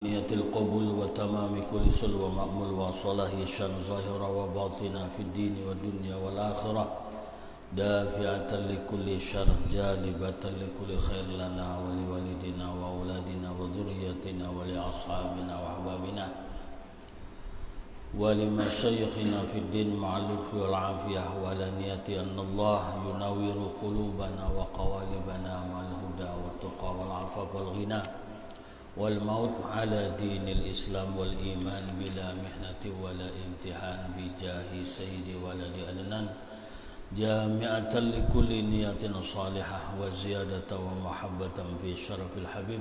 نية القبول وتمام كل سل ومأمول وصلاح شان ظاهرة وباطنة في الدين والدنيا والآخرة دافعة لكل شر جالبة لكل خير لنا ولوالدنا وأولادنا وذريتنا ولأصحابنا وأحبابنا ولمشايخنا في الدين مع اللطف والعافية وعلى نية أن الله ينور قلوبنا وقوالبنا مع الهدى والتقى والعفاف والغنى والموت على دين الإسلام والإيمان بلا محنة ولا امتحان بجاه سيد ولد أدنان جامعة لكل نية صالحة وزيادة ومحبة في شرف الحبيب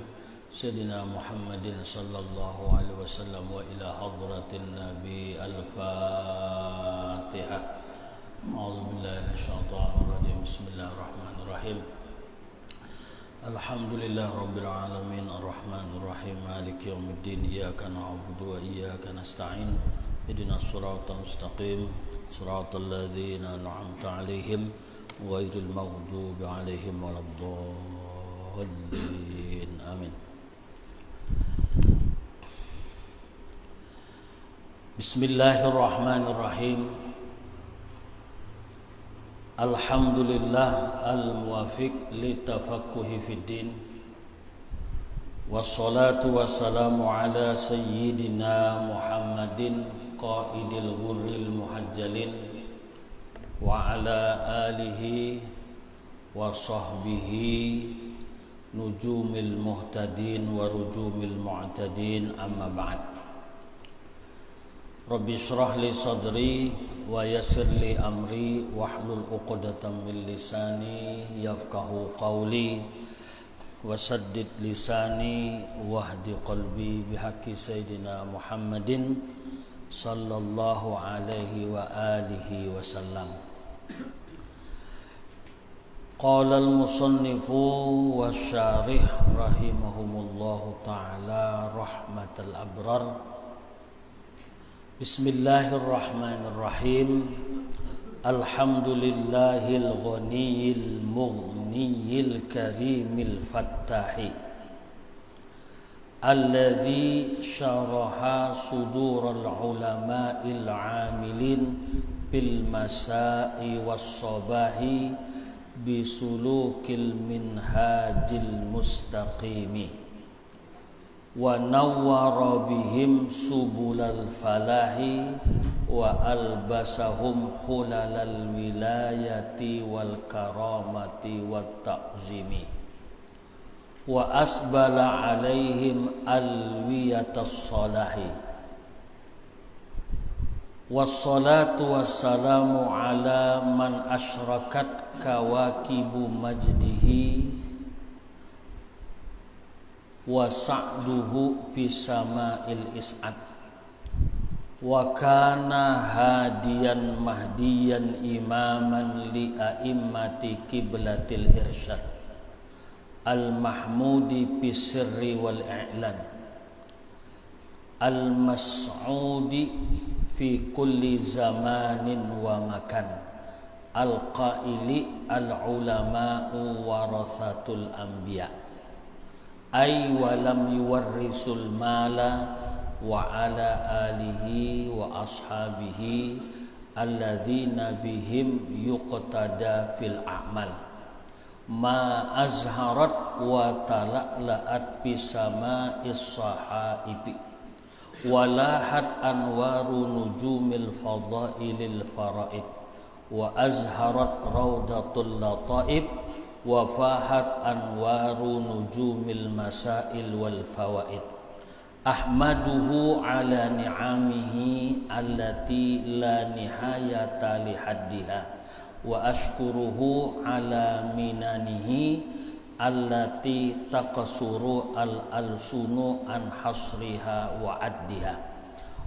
سيدنا محمد صلى الله عليه وسلم وإلى حضرة النبي الفاتحة. أعوذ بالله من الشيطان الرجيم. بسم الله الرحمن الرحيم. Alhamdulillah Rabbil Alamin Ar-Rahman Ar-Rahim Maliki Yawmiddin Iyaka na'budu wa iyaka nasta'in Ihdinas siratal mustaqim Siratal ladzina an'amta 'alaihim ghairil maghdubi 'alaihim waladdallin. Amin. Bismillahirrahmanirrahim. Alhamdulillah al-muwafiq litafaqquhi fid din. Wassalatu wassalamu ala sayyidina Muhammadin qaidil ghurril muhajjalin wa ala alihi wa sahbihi nujumil muhtadin wa rujumil mu'tadin, amma ba'd. Rabbi shrah li sadri wa yassir li amri wahlul 'uqdatam min lisani yafqahu qawli wa saddid lisani wahdi qalbi bihaqqi sayyidina Muhammadin sallallahu alaihi wa alihi wasallam. Qala al-musannifu wasyarih rahimahumullahu ta'ala rahmatal abrar. Bismillahirrahmanirrahim. Alhamdulillahil ghaniyil mughniyil karimil fattahi alladzi syaraha sudural ulama'il 'amilin bil masai was sabahi bisulukil minhajil mustaqimi wa nawwara bihim subulal falahi wa albasahum hulalal wilayati wal karamati wat ta'zimi wa asbala alaihim alwiyatas salahi wassalatu wassalamu ala man asyrakat kawakibu majdihi wa sa'duhu fi sama'il is'ad wa kana hadiyan mahdiyan imaman li a'immati qiblatil irsyad al mahmudi fi sirri wal i'lan al mas'udi fi kulli zamanin wa makan al qaili al ulama'u warathatul anbiya' ay walam yuwarrisul mala wa ala alihi wa ashabihi alladzina bihim yuqtada fil a'mal ma azharat wa tala'la'at bisama'is sahaibi walahat anwaru nujumil fadailil faraid wa azharat raudatul lataib wa fahat anwaru nujumil masail wal fawaid ahmaduhu ala ni'amihi allati la nihayata li haddiha wa ashkuruhu ala minanihi allati taqsuru al alsunu an hasriha wa addiha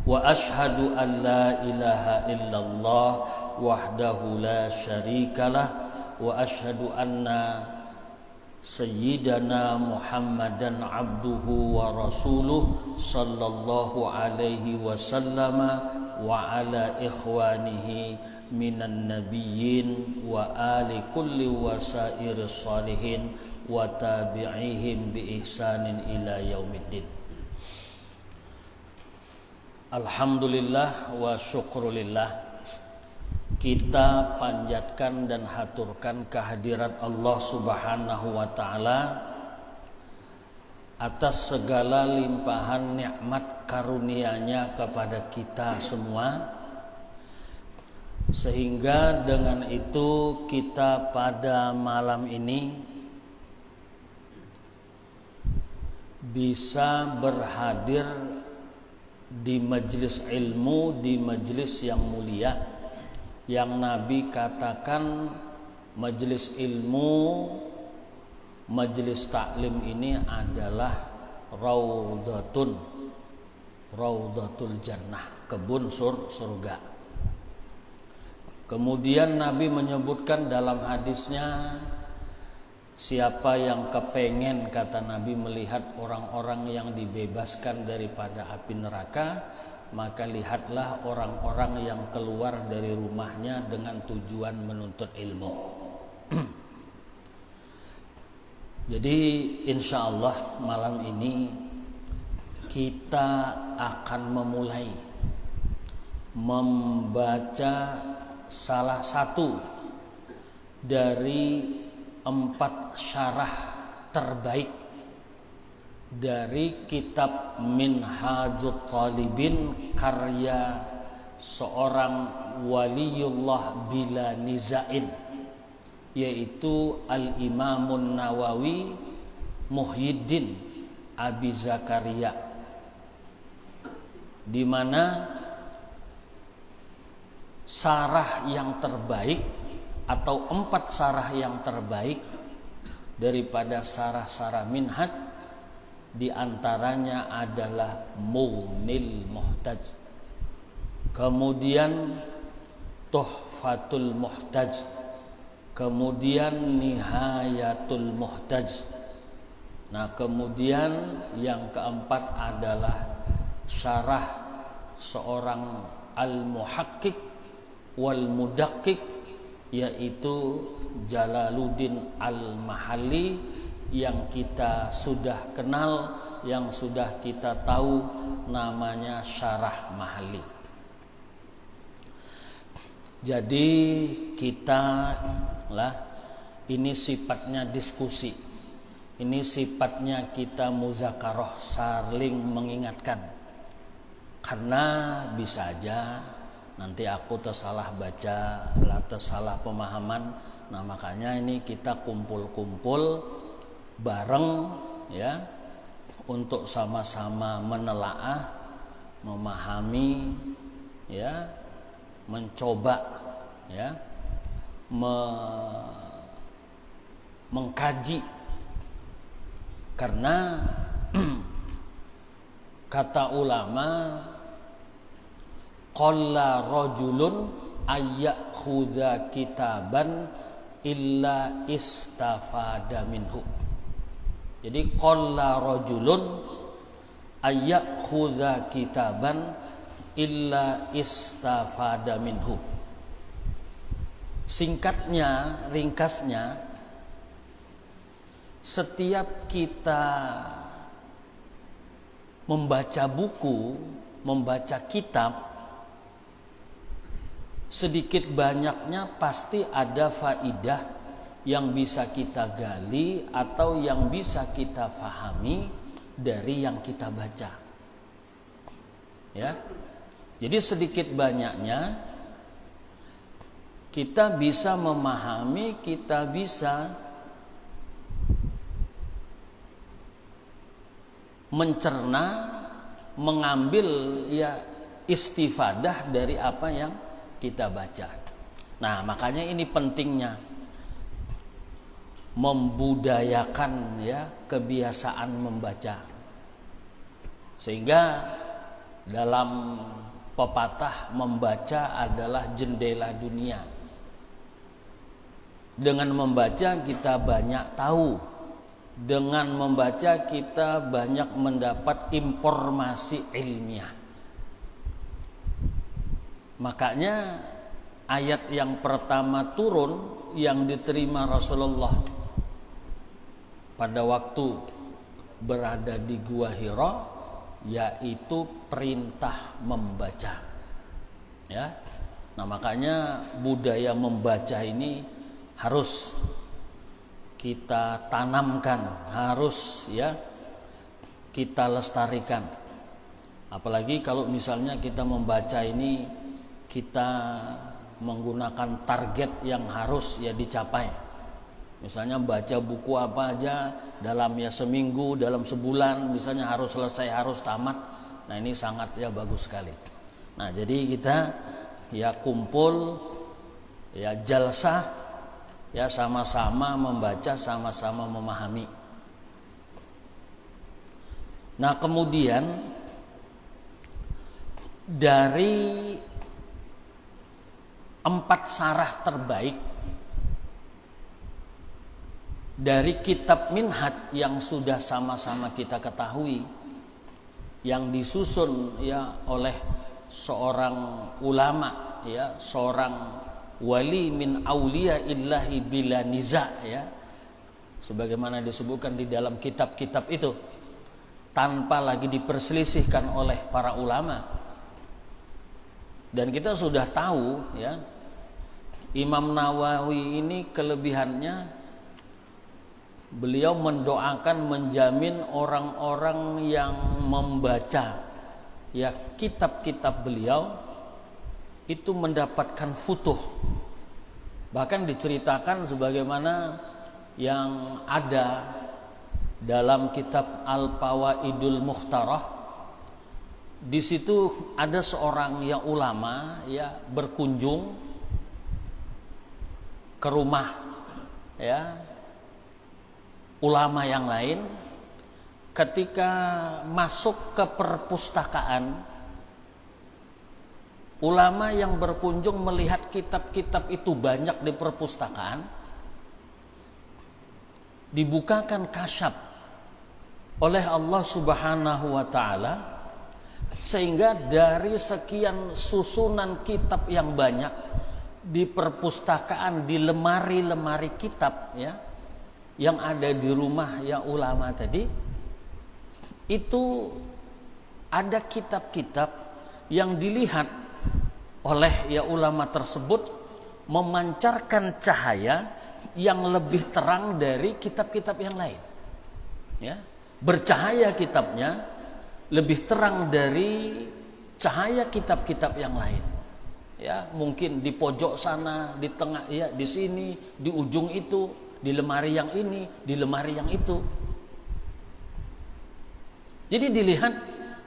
wa ashhadu an la ilaha illallah wahdahu la syarikalah wa ashhadu anna sayyidana Muhammadan abduhu wa rasuluh sallallahu alaihi wasallama wa ala ikhwanihi minan nabiyyin wa ali kulli wasairis salihin wa tabi'ihim bi ihsanin ila yaumiddin. Alhamdulillah wa syukrulillah. Kita panjatkan dan haturkan kehadirat Allah Subhanahu wa ta'ala atas segala limpahan nikmat karunia-Nya kepada kita semua, sehingga dengan itu kita pada malam ini bisa berhadir di majelis ilmu, di majelis yang mulia, yang Nabi katakan majelis ilmu, majelis taklim ini adalah raudatul jannah, kebun surga. Kemudian Nabi menyebutkan dalam hadisnya, siapa yang kepengen, kata Nabi, melihat orang-orang yang dibebaskan daripada api neraka, maka lihatlah orang-orang yang keluar dari rumahnya dengan tujuan menuntut ilmu. Jadi insya Allah malam ini kita akan memulai membaca salah satu dari 4 syarah terbaik dari kitab Minhajut Talibin karya seorang waliullah bila nizain, yaitu Al-Imamun Nawawi Muhyiddin Abi Zakaria, di mana syarah yang terbaik atau 4 syarah yang terbaik daripada syarah-syarah minhaj, di antaranya adalah Mughnil Muhtaj, kemudian Tuhfatul Muhtaj, kemudian Nihayatul Muhtaj. Nah, kemudian yang keempat adalah syarah seorang al-muhaqqiq wal mudaqqik, yaitu Jalaluddin Al-Mahalli, yang kita sudah kenal, yang sudah kita tahu namanya Syarah Mahalli. Jadi kita lah, ini sifatnya diskusi, ini sifatnya kita muzakarah, saling mengingatkan, karena bisa aja nanti aku tersalah baca, tersalah pemahaman. Nah, makanya ini kita kumpul-kumpul bareng ya, untuk sama-sama menelaah, memahami ya, mencoba ya, mengkaji. Karena kata ulama, qalla rajulun ayyakhudha kitaban illa istafada minhu. Jadi qalla rajulun ayyakhudha kitaban illa istafada minhu. Singkatnya, ringkasnya, setiap kita membaca buku, membaca kitab, sedikit banyaknya pasti ada faidah yang bisa kita gali atau yang bisa kita fahami dari yang kita baca. Ya. Jadi sedikit banyaknya kita bisa memahami, kita bisa mencerna, mengambil ya istifadah dari apa yang kita baca. Nah, makanya ini pentingnya membudayakan ya kebiasaan membaca. Sehingga dalam pepatah, membaca adalah jendela dunia. Dengan membaca kita banyak tahu. Dengan membaca kita banyak mendapat informasi ilmiah. Makanya ayat yang pertama turun yang diterima Rasulullah pada waktu berada di Gua Hira, yaitu perintah membaca. Ya. Nah, makanya budaya membaca ini harus kita tanamkan, harus ya kita lestarikan. Apalagi kalau misalnya kita membaca ini kita menggunakan target yang harus ya dicapai. Misalnya baca buku apa aja dalam ya seminggu, dalam sebulan misalnya harus selesai, harus tamat. Nah, ini sangat ya bagus sekali. Nah, jadi kita ya kumpul ya jalsah ya sama-sama membaca, sama-sama memahami. Nah, kemudian dari 4 syarah terbaik dari kitab Minhaj yang sudah sama-sama kita ketahui, yang disusun ya oleh seorang ulama ya, seorang wali min auliya illahi bila niza ya, sebagaimana disebutkan di dalam kitab-kitab itu, tanpa lagi diperselisihkan oleh para ulama. Dan kita sudah tahu ya, Imam Nawawi ini kelebihannya beliau mendoakan, menjamin orang-orang yang membaca ya kitab-kitab beliau itu mendapatkan futuh. Bahkan diceritakan sebagaimana yang ada dalam kitab Al-Fawaidul Mukhtarah. Di situ ada seorang yang ulama ya berkunjung ke rumah ya ulama yang lain. Ketika masuk ke perpustakaan, ulama yang berkunjung melihat kitab-kitab itu banyak di perpustakaan, dibukakan kasyaf oleh Allah Subhanahu wa taala, sehingga dari sekian susunan kitab yang banyak di perpustakaan, di lemari-lemari kitab ya yang ada di rumah ya ulama tadi, itu ada kitab-kitab yang dilihat oleh ya ulama tersebut memancarkan cahaya yang lebih terang dari kitab-kitab yang lain ya, bercahaya kitabnya lebih terang dari cahaya kitab-kitab yang lain. Ya, mungkin di pojok sana, di tengah ya, di sini, di ujung itu, di lemari yang ini, di lemari yang itu. Jadi dilihat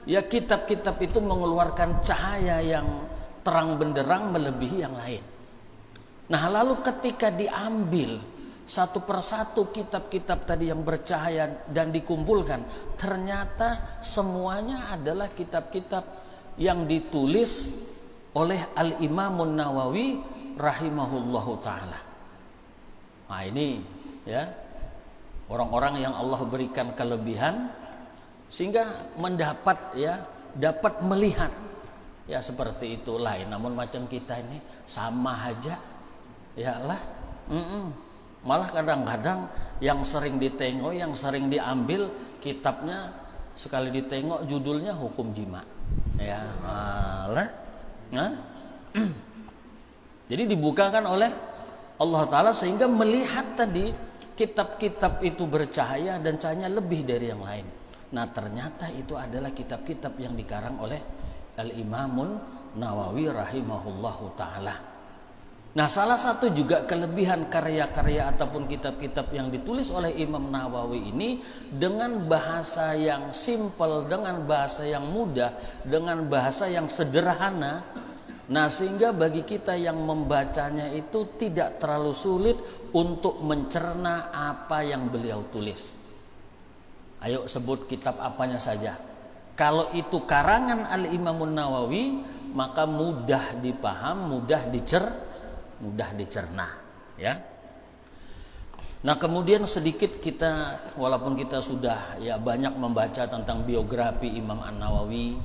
ya kitab-kitab itu mengeluarkan cahaya yang terang benderang melebihi yang lain. Nah, lalu ketika diambil satu persatu kitab-kitab tadi yang bercahaya dan dikumpulkan, ternyata semuanya adalah kitab-kitab yang ditulis oleh Al-Imamun Nawawi rahimahullahu ta'ala. Nah, ini ya orang-orang yang Allah berikan kelebihan sehingga mendapat ya, dapat melihat ya seperti itu lain. Namun macam kita ini sama aja ya lah. Malah kadang-kadang yang sering ditengok, yang sering diambil kitabnya, sekali ditengok judulnya hukum jima. Ya, malah. Nah. Jadi dibukakan oleh Allah Ta'ala sehingga melihat tadi kitab-kitab itu bercahaya dan cahayanya lebih dari yang lain. Nah, ternyata itu adalah kitab-kitab yang dikarang oleh Al-Imamun Nawawi rahimahullahu ta'ala. Nah, salah satu juga kelebihan karya-karya ataupun kitab-kitab yang ditulis oleh Imam Nawawi ini dengan bahasa yang simpel, dengan bahasa yang mudah, dengan bahasa yang sederhana. Nah, sehingga bagi kita yang membacanya itu tidak terlalu sulit untuk mencerna apa yang beliau tulis. Ayo sebut kitab apanya saja. Kalau itu karangan Al-Imamun Nawawi, maka mudah dipaham, mudah dicerna ya. Nah, kemudian sedikit kita, walaupun kita sudah ya banyak membaca tentang biografi Imam An-Nawawi,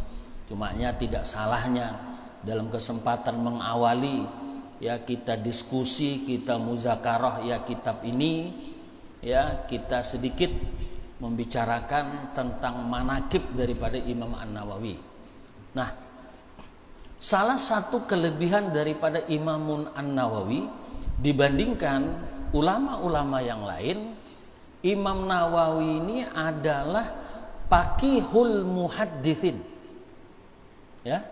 cumanya tidak salahnya dalam kesempatan mengawali ya kita diskusi, kita muzakarah ya kitab ini ya, kita sedikit membicarakan tentang manakib daripada Imam An-Nawawi. Nah, salah satu kelebihan daripada Imam An-Nawawi dibandingkan ulama-ulama yang lain, Imam Nawawi ini adalah faqihul muhadditsin. Ya.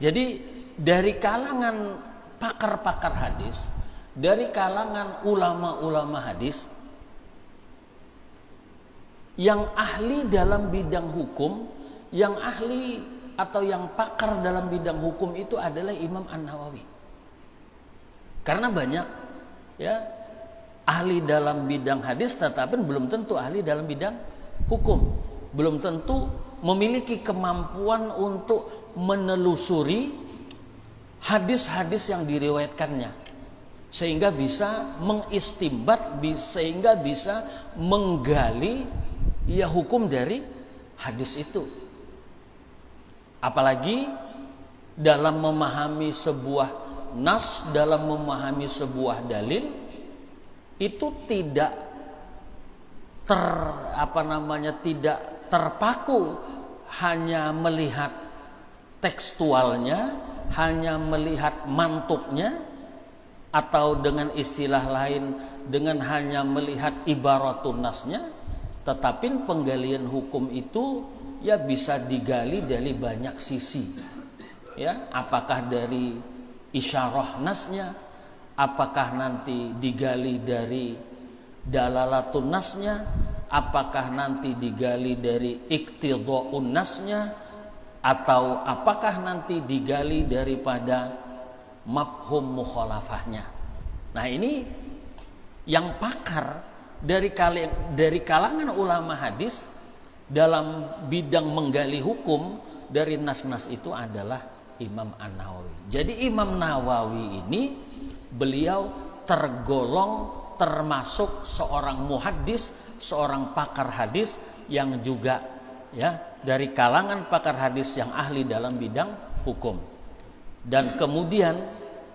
Jadi dari kalangan pakar-pakar hadis, dari kalangan ulama-ulama hadis yang ahli dalam bidang hukum, yang ahli atau yang pakar dalam bidang hukum itu adalah Imam An-Nawawi. Karena banyak ya ahli dalam bidang hadis tetapi belum tentu ahli dalam bidang hukum, belum tentu memiliki kemampuan untuk menelusuri hadis-hadis yang diriwayatkannya sehingga bisa mengistimbat, sehingga bisa menggali ya hukum dari hadis itu. Apalagi dalam memahami sebuah nas, dalam memahami sebuah dalil itu tidak tidak terpaku hanya melihat tekstualnya, hanya melihat mantuknya, atau dengan istilah lain dengan hanya melihat ibaratun nasnya, tetapi penggalian hukum itu ya bisa digali dari banyak sisi. Ya, apakah dari isyarah nasnya, apakah nanti digali dari dalalatun nasnya, apakah nanti digali dari iqtidhaun nasnya, atau apakah nanti digali daripada mafhum mukhalafahnya. Nah, ini yang pakar dari kalangan ulama hadis dalam bidang menggali hukum dari nas-nas itu adalah Imam An-Nawawi. Jadi Imam Nawawi ini beliau termasuk seorang muhaddis, seorang pakar hadis yang juga ya dari kalangan pakar hadis yang ahli dalam bidang hukum. Dan kemudian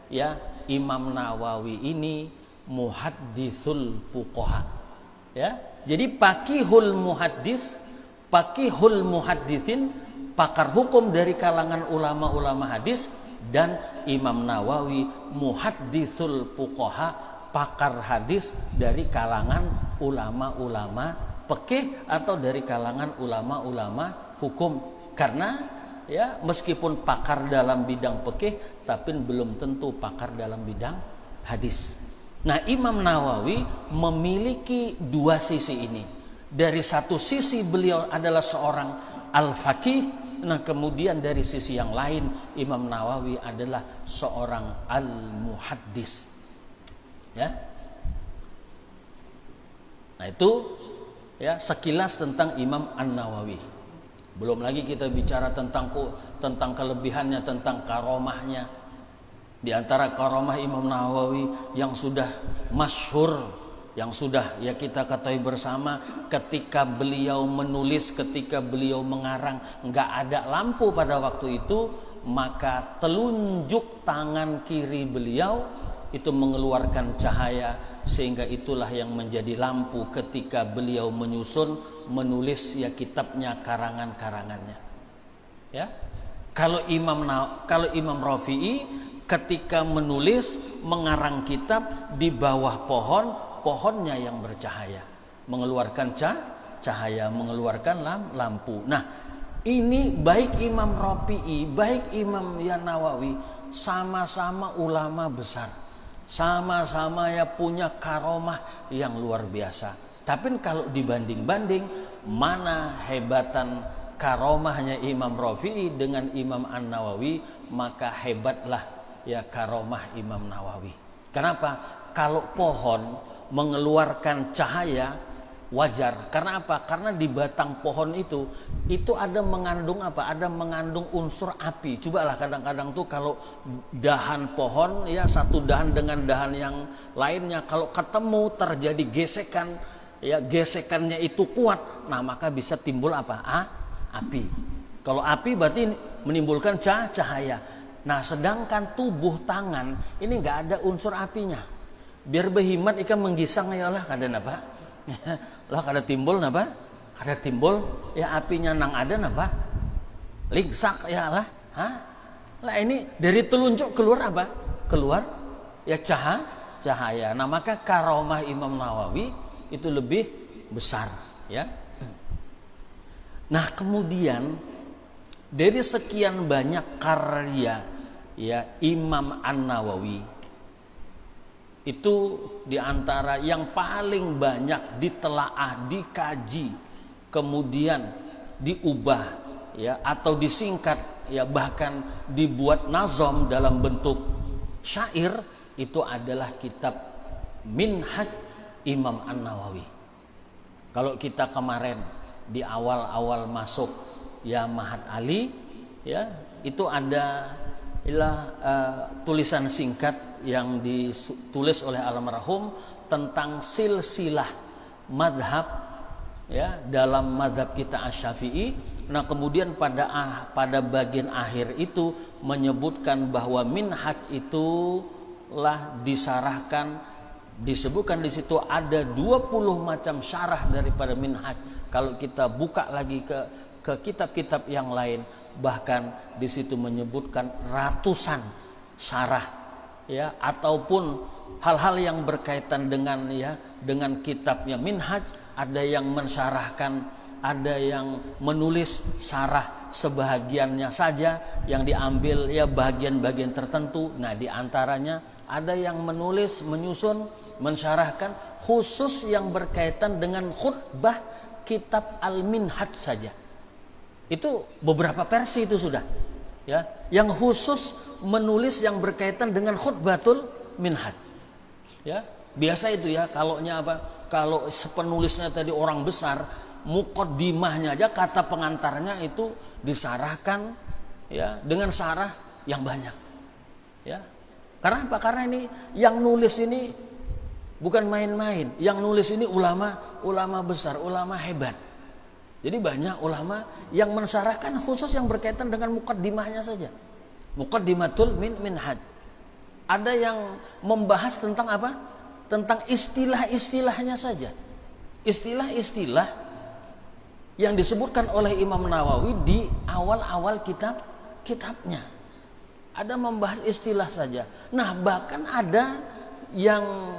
ya Imam Nawawi ini muhadditsul fuqaha. Ya, jadi faqihul muhadditsin, pakar hukum dari kalangan ulama-ulama hadis, dan Imam Nawawi muhadditsul fuqaha, pakar hadis dari kalangan ulama-ulama fikih atau dari kalangan ulama-ulama hukum. Karena ya meskipun pakar dalam bidang fikih tapi belum tentu pakar dalam bidang hadis. Nah, Imam Nawawi memiliki dua sisi ini. Dari satu sisi beliau adalah seorang al-faqih, nah kemudian dari sisi yang lain Imam Nawawi adalah seorang al-muhaddis. Ya. Nah, itu ya sekilas tentang Imam An-Nawawi. Belum lagi kita bicara tentang kelebihannya, tentang karomahnya. Di antara karomah Imam Nawawi yang sudah masyhur, yang sudah ya kita ketahui bersama, ketika beliau menulis, ketika beliau mengarang, nggak ada lampu pada waktu itu, maka telunjuk tangan kiri beliau itu mengeluarkan cahaya, sehingga itulah yang menjadi lampu ketika beliau menulis ya kitabnya, karangannya. Ya, kalau Imam Rafi'i ketika menulis, mengarang kitab di bawah pohonnya yang bercahaya, mengeluarkan cahaya, mengeluarkan lampu. Nah, ini baik Imam Rafi'i, baik Imam Nawawi sama-sama ulama besar, sama-sama ya punya karomah yang luar biasa. Tapi kalau dibanding-banding, mana hebatan karomahnya Imam Rafi'i dengan Imam An-Nawawi, maka hebatlah ya karomah Imam Nawawi. Kenapa? Kalau pohon mengeluarkan cahaya wajar. Karena apa? Karena di batang pohon itu ada mengandung apa? Ada mengandung unsur api. Cobalah kadang-kadang tuh kalau dahan pohon ya satu dahan dengan dahan yang lainnya kalau ketemu terjadi gesekan, ya gesekannya itu kuat. Nah, maka bisa timbul apa? Api. Kalau api berarti menimbulkan cahaya. Nah, sedangkan tubuh tangan ini nggak ada unsur apinya. Biar behimat ikan menggisang ya Allah kada apa? Lah kada timbul apa? Kada timbul ya apinya nang ada apa? Ligsak ya lah. Lah ini dari telunjuk keluar apa? Keluar ya cahaya. Nah, maka karomah Imam Nawawi itu lebih besar ya. Nah, kemudian dari sekian banyak karya ya Imam An-Nawawi itu diantara yang paling banyak ditelaah, dikaji, kemudian diubah ya atau disingkat ya, bahkan dibuat nazam dalam bentuk syair, itu adalah kitab Minhaj Imam An-Nawawi. Kalau kita kemarin di awal-awal masuk ya Mahat Ali ya, itu ada tulisan singkat yang ditulis oleh almarhum tentang silsilah madhab ya dalam madhab kita Asy-Syafi'i. Nah, kemudian pada bagian akhir itu menyebutkan bahwa minhaj itulah disebutkan di situ ada 20 macam syarah daripada minhaj. Kalau kita buka lagi ke kitab-kitab yang lain, bahkan di situ menyebutkan ratusan syarah ya, ataupun hal-hal yang berkaitan dengan kitabnya minhaj. Ada yang mensyarahkan, ada yang menulis syarah sebahagiannya saja yang diambil ya bagian-bagian tertentu. Nah, di antaranya ada yang menulis, menyusun, mensyarahkan khusus yang berkaitan dengan khutbah kitab Al-Minhaj saja. Itu beberapa versi itu sudah ya, yang khusus menulis yang berkaitan dengan khutbatul minhaj ya. Biasa itu ya, kalau penulisnya tadi orang besar, muqaddimahnya aja, kata pengantarnya itu disarahkan ya dengan sarah yang banyak ya. Karena apa? Karena ini yang nulis ini bukan main-main, yang nulis ini ulama besar, ulama hebat. Jadi banyak ulama yang mensarahkan khusus yang berkaitan dengan muqaddimahnya saja. Muqaddimatul minhaj. Ada yang membahas tentang apa? Tentang istilah-istilahnya saja. Istilah-istilah yang disebutkan oleh Imam Nawawi di awal-awal kitabnya. Ada membahas istilah saja. Nah, bahkan ada yang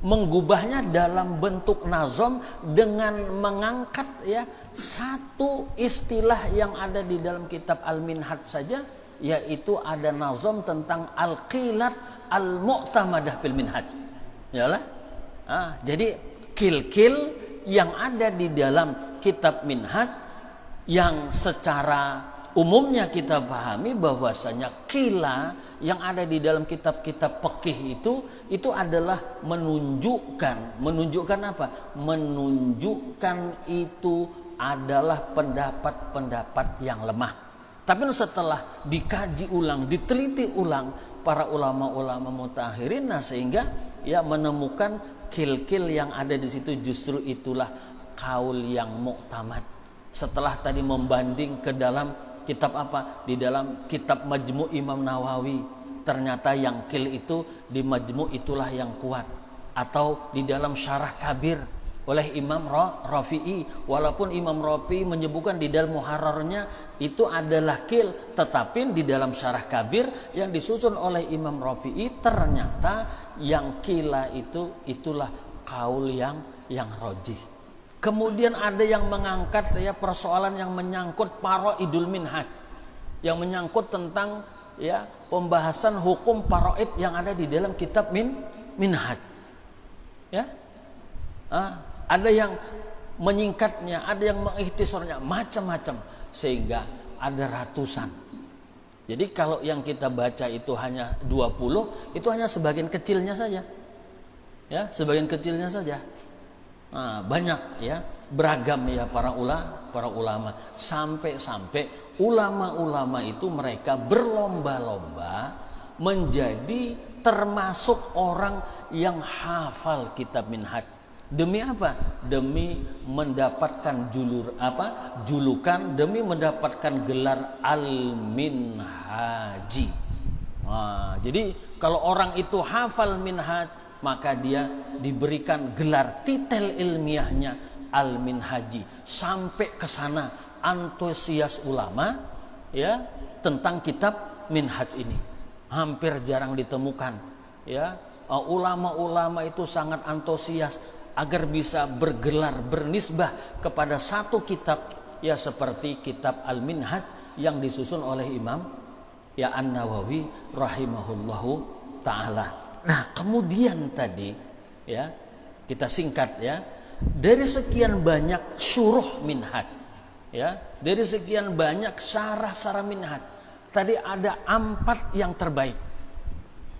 menggubahnya dalam bentuk nazam dengan mengangkat ya satu istilah yang ada di dalam kitab Al-Minhaj saja, yaitu ada nazam tentang al-qilat al-mu'tamadah fil minhaj. Yalah. Jadi kil-kil yang ada di dalam kitab minhaj yang secara umumnya kita pahami bahwasanya qila yang ada di dalam kitab-kitab fikih itu adalah menunjukkan apa? Menunjukkan itu adalah pendapat-pendapat yang lemah. Tapi setelah dikaji ulang, diteliti ulang para ulama-ulama mutaakhirin, sehingga ya menemukan kil-kil yang ada di situ justru itulah kaul yang muktamad. Setelah tadi membanding ke dalam kitab apa? Di dalam kitab Majmu' Imam Nawawi, ternyata yang kil itu di Majmu' itulah yang kuat. Atau di dalam Syarah Kabir oleh Imam Rafi'i, walaupun Imam Rafi'i menyebutkan di dalam Muharrarnya itu adalah kil, tetapi di dalam Syarah Kabir yang disusun oleh Imam Rafi'i ternyata yang kila itulah kaul yang rajih. Kemudian ada yang mengangkat ya persoalan yang menyangkut paraidul minhaj, yang menyangkut tentang ya pembahasan hukum paraid yang ada di dalam kitab minhaj. Ya. Ada yang menyingkatnya, ada yang mengikhtisarnya, macam-macam, sehingga ada ratusan. Jadi kalau yang kita baca itu hanya 20, itu hanya sebagian kecilnya saja. Ya, sebagian kecilnya saja. Banyak ya, beragam ya para ulama, sampai ulama-ulama itu mereka berlomba-lomba menjadi termasuk orang yang hafal kitab minhaj. Demi apa? Demi mendapatkan julukan, demi mendapatkan gelar al-minhaji. Jadi kalau orang itu hafal minhaj, maka dia diberikan gelar titel ilmiahnya al-minhaji. Sampai ke sana antusias ulama ya tentang kitab minhaj ini. Hampir jarang ditemukan ya. Ulama-ulama itu sangat antusias agar bisa bergelar bernisbah kepada satu kitab ya seperti kitab Al-Minhaj yang disusun oleh Imam ya An-Nawawi rahimahullahu taala. Nah, kemudian tadi ya kita singkat ya, dari sekian banyak syuruh minhaj ya, dari sekian banyak syarah-syarah minhaj, tadi ada 4 yang terbaik.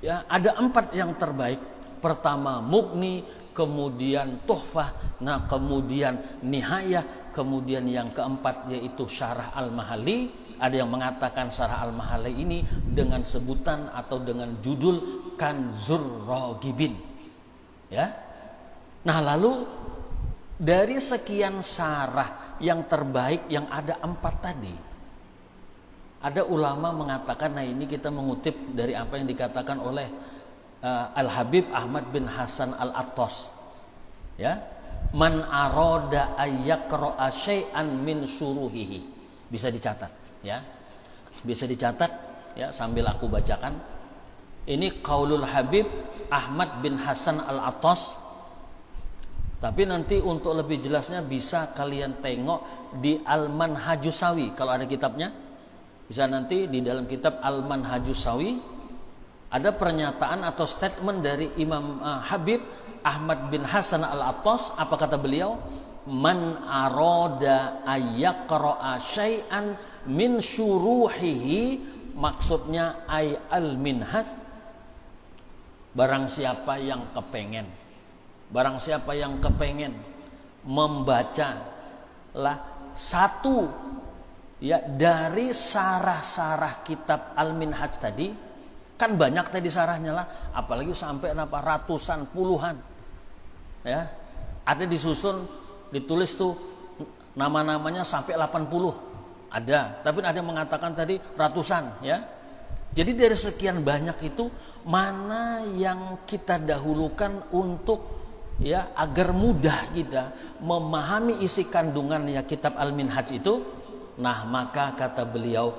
Ya, ada 4 yang terbaik. Pertama Mughni, kemudian Tuhfah, nah kemudian Nihayah, kemudian yang keempat yaitu Syarah Al-Mahalli. Ada yang mengatakan Syarah Al-Mahalli ini dengan sebutan atau dengan judul Kanzur Raghibin. Ya. Nah, lalu dari sekian syarah yang terbaik yang ada 4 tadi, ada ulama mengatakan, nah ini kita mengutip dari apa yang dikatakan oleh Al-Habib Ahmad bin Hasan Al-Attas. Ya, man aroda ayyaqra'a syai'an min syuruhihi. Bisa dicatat, ya. Bisa dicatat ya sambil aku bacakan. Ini qaulul Habib Ahmad bin Hasan Al-Attas. Tapi nanti untuk lebih jelasnya bisa kalian tengok di Al-Manhajus Sawi kalau ada kitabnya. Bisa nanti di dalam kitab Al-Manhajus Sawi ada pernyataan atau statement dari Imam Habib Ahmad bin Hasan Al-Attas. Apa kata beliau? Man aroda ayyaqra'a syai'an min syuruhihi, maksudnya ay al-minhaj. Barang siapa yang kepengen membaca lah satu ya dari sarah-sarah kitab Al-Minhaj tadi, kan banyak tadi sarahnya lah, apalagi sampai ratusan, puluhan. Ya. Ada disusun, ditulis tuh nama-namanya sampai 80. Ada, tapi ada yang mengatakan tadi ratusan, ya. Jadi dari sekian banyak itu mana yang kita dahulukan untuk ya agar mudah kita memahami isi kandungan ya kitab Al-Minhaj itu? Nah, maka kata beliau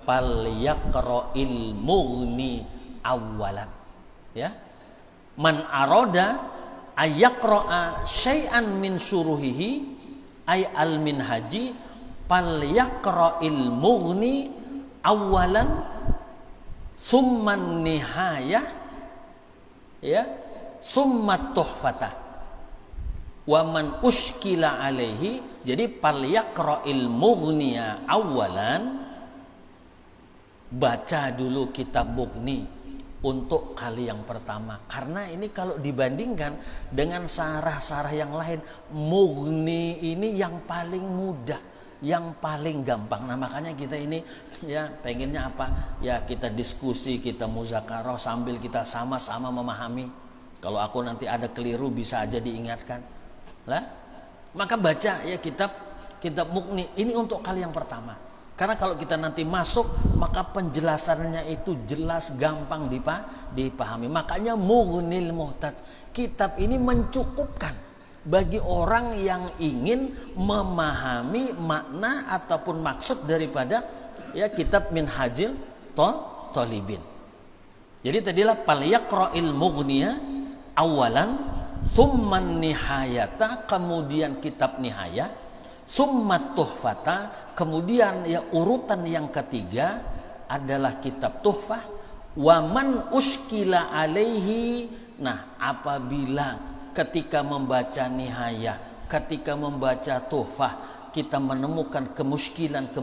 falyaqra'il mughni awwalan. Ya. Man aroda ayyaqra'a syai'an min syuruhihi ay al-minhaji falyaqra'il mughni awwalan summa nihayah ya summa tuhfatah wa man ushkila alaihi. Jadi falyaqra'il mughniya awalan, baca dulu kitab Mughni untuk kali yang pertama. Karena ini kalau dibandingkan dengan sarah-sarah yang lain, Mughni ini yang paling mudah, yang paling gampang. Nah, makanya kita ini ya pengennya apa? Ya kita diskusi, kita muzakarah sambil kita sama-sama memahami. Kalau aku nanti ada keliru bisa aja diingatkan. Lah, maka baca ya kitab Mughni ini untuk kali yang pertama. Karena kalau kita nanti masuk, maka penjelasannya itu jelas, gampang dipahami. Makanya Mughnil Muhtaj, kitab ini mencukupkan bagi orang yang ingin memahami makna ataupun maksud daripada ya kitab Minhajil Thalibin. Jadi tadilah falyaqra'il mughniya awalan, summan nihayata, kemudian kitab nihayah, summat tuhfata, kemudian ya urutan yang ketiga adalah kitab tuhfah, waman uskila alaihi. Nah, apabila ketika membaca nihayah, ketika membaca tuhfah, kita menemukan kemuskilan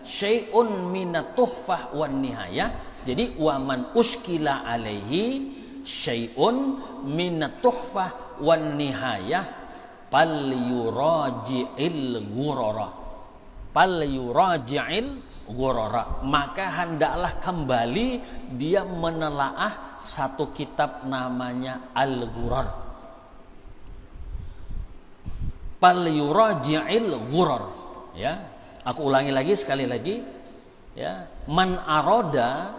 syai'un minat tuhfah wan nihayah. Jadi waman uskila alaihi syai'un minat tuhfah wan nihayah falyuraji'il ghurara, maka hendaklah kembali dia menelaah satu kitab namanya Al-Ghurar. Falyuraji'il ghurar, ya. Aku ulangi lagi sekali lagi, ya. Man aroda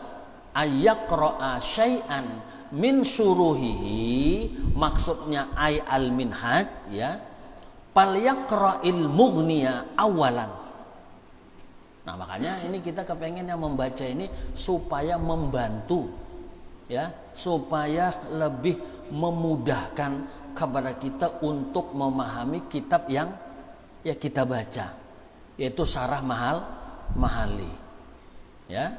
ayyaqra'a syai'an min syuruhihi, maksudnya ay al-minhaj, ya, Falyaqra'il mughniya awalan. Nah, makanya ini kita kepengen yang membaca ini supaya membantu, ya, supaya lebih memudahkan kepada kita untuk memahami kitab yang ya kita baca, yaitu Syarah Mahalli. Ya.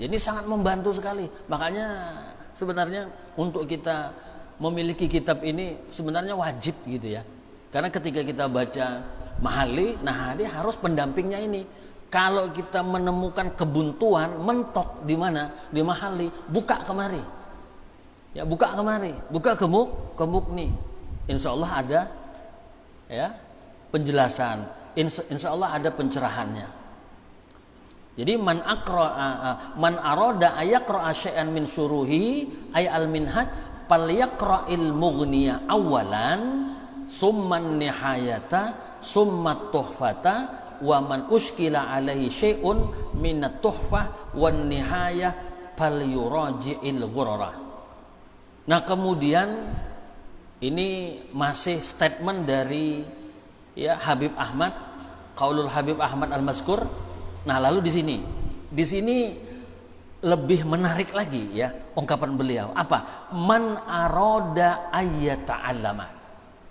Jadi sangat membantu sekali. Makanya sebenarnya untuk kita memiliki kitab ini sebenarnya wajib gitu ya. Karena ketika kita baca Mahalli, nah dia harus pendampingnya ini. Kalau kita menemukan kebuntuan, mentok di mana? Di Mahalli, buka kemari. Ya, buka kemari, buka ke Mughni. Insya Allah ada ya penjelasan. Insya Allah ada pencerahannya. Jadi man arada ayaqra'a syai'an min syuruhi ay al-minhaj falyaqra'il mughniya awalan summan nihayata summat tuhfata wa man uskila alaihi syai'un minat tuhfah wan nihayah falyuraji'il ghurara. Nah, kemudian ini masih statement dari ya Habib Ahmad, qaulul Habib Ahmad al-Mazkur. Nah, lalu di sini lebih menarik lagi ya ungkapan beliau. Apa? Man arada ayyata'allama.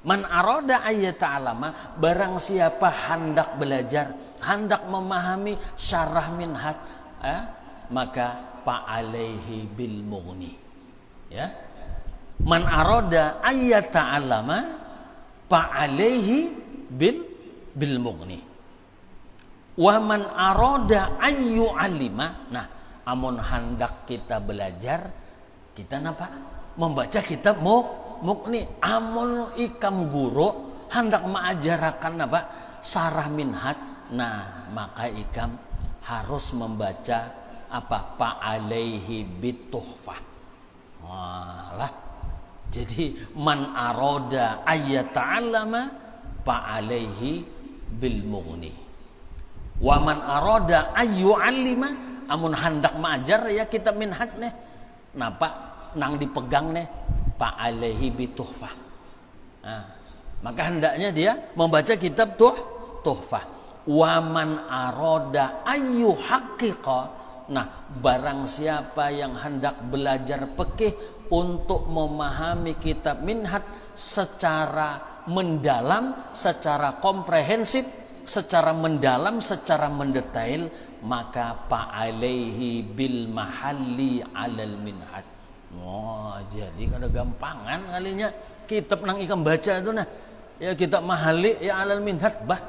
Man arada ayyata'allama, barang siapa hendak belajar, hendak memahami syarah minhaj, maka fa'alaihi bil mughni. Ya. Man arada ayyata'allama fa'alaihi bil mughni. Wa man arada ayyu alima. Nah, amun hendak kita belajar, kita napa? Membaca kitab Mughni. Amun ikam guru hendak mengajarkan apa? Syarah minhaj. Nah, maka ikam harus membaca apa? Fa'alaihi bituhfah. Walah. Jadi man arada ayyata'allama fa'alaihi bil mughni. Wa man arada ayyu'allima, amun hendak mengajar ya kitab minhaj nih. Napa nang dipegang nih? Fa'alaihi bituhfah. Nah, maka hendaknya dia membaca kitab tuhfah. Wa man arada ayyuhaqqiqa. Nah, barang siapa yang hendak belajar fikih untuk memahami kitab minhaj secara mendalam, secara komprehensif, secara mendalam, secara mendetail, maka fa'alaihi bil mahalli 'alal minhaj. Oh, jadi kada gampangan kalinya kitab nang ikam baca itu nah. Ya kitab Mahalli ya 'alal minhaj bah.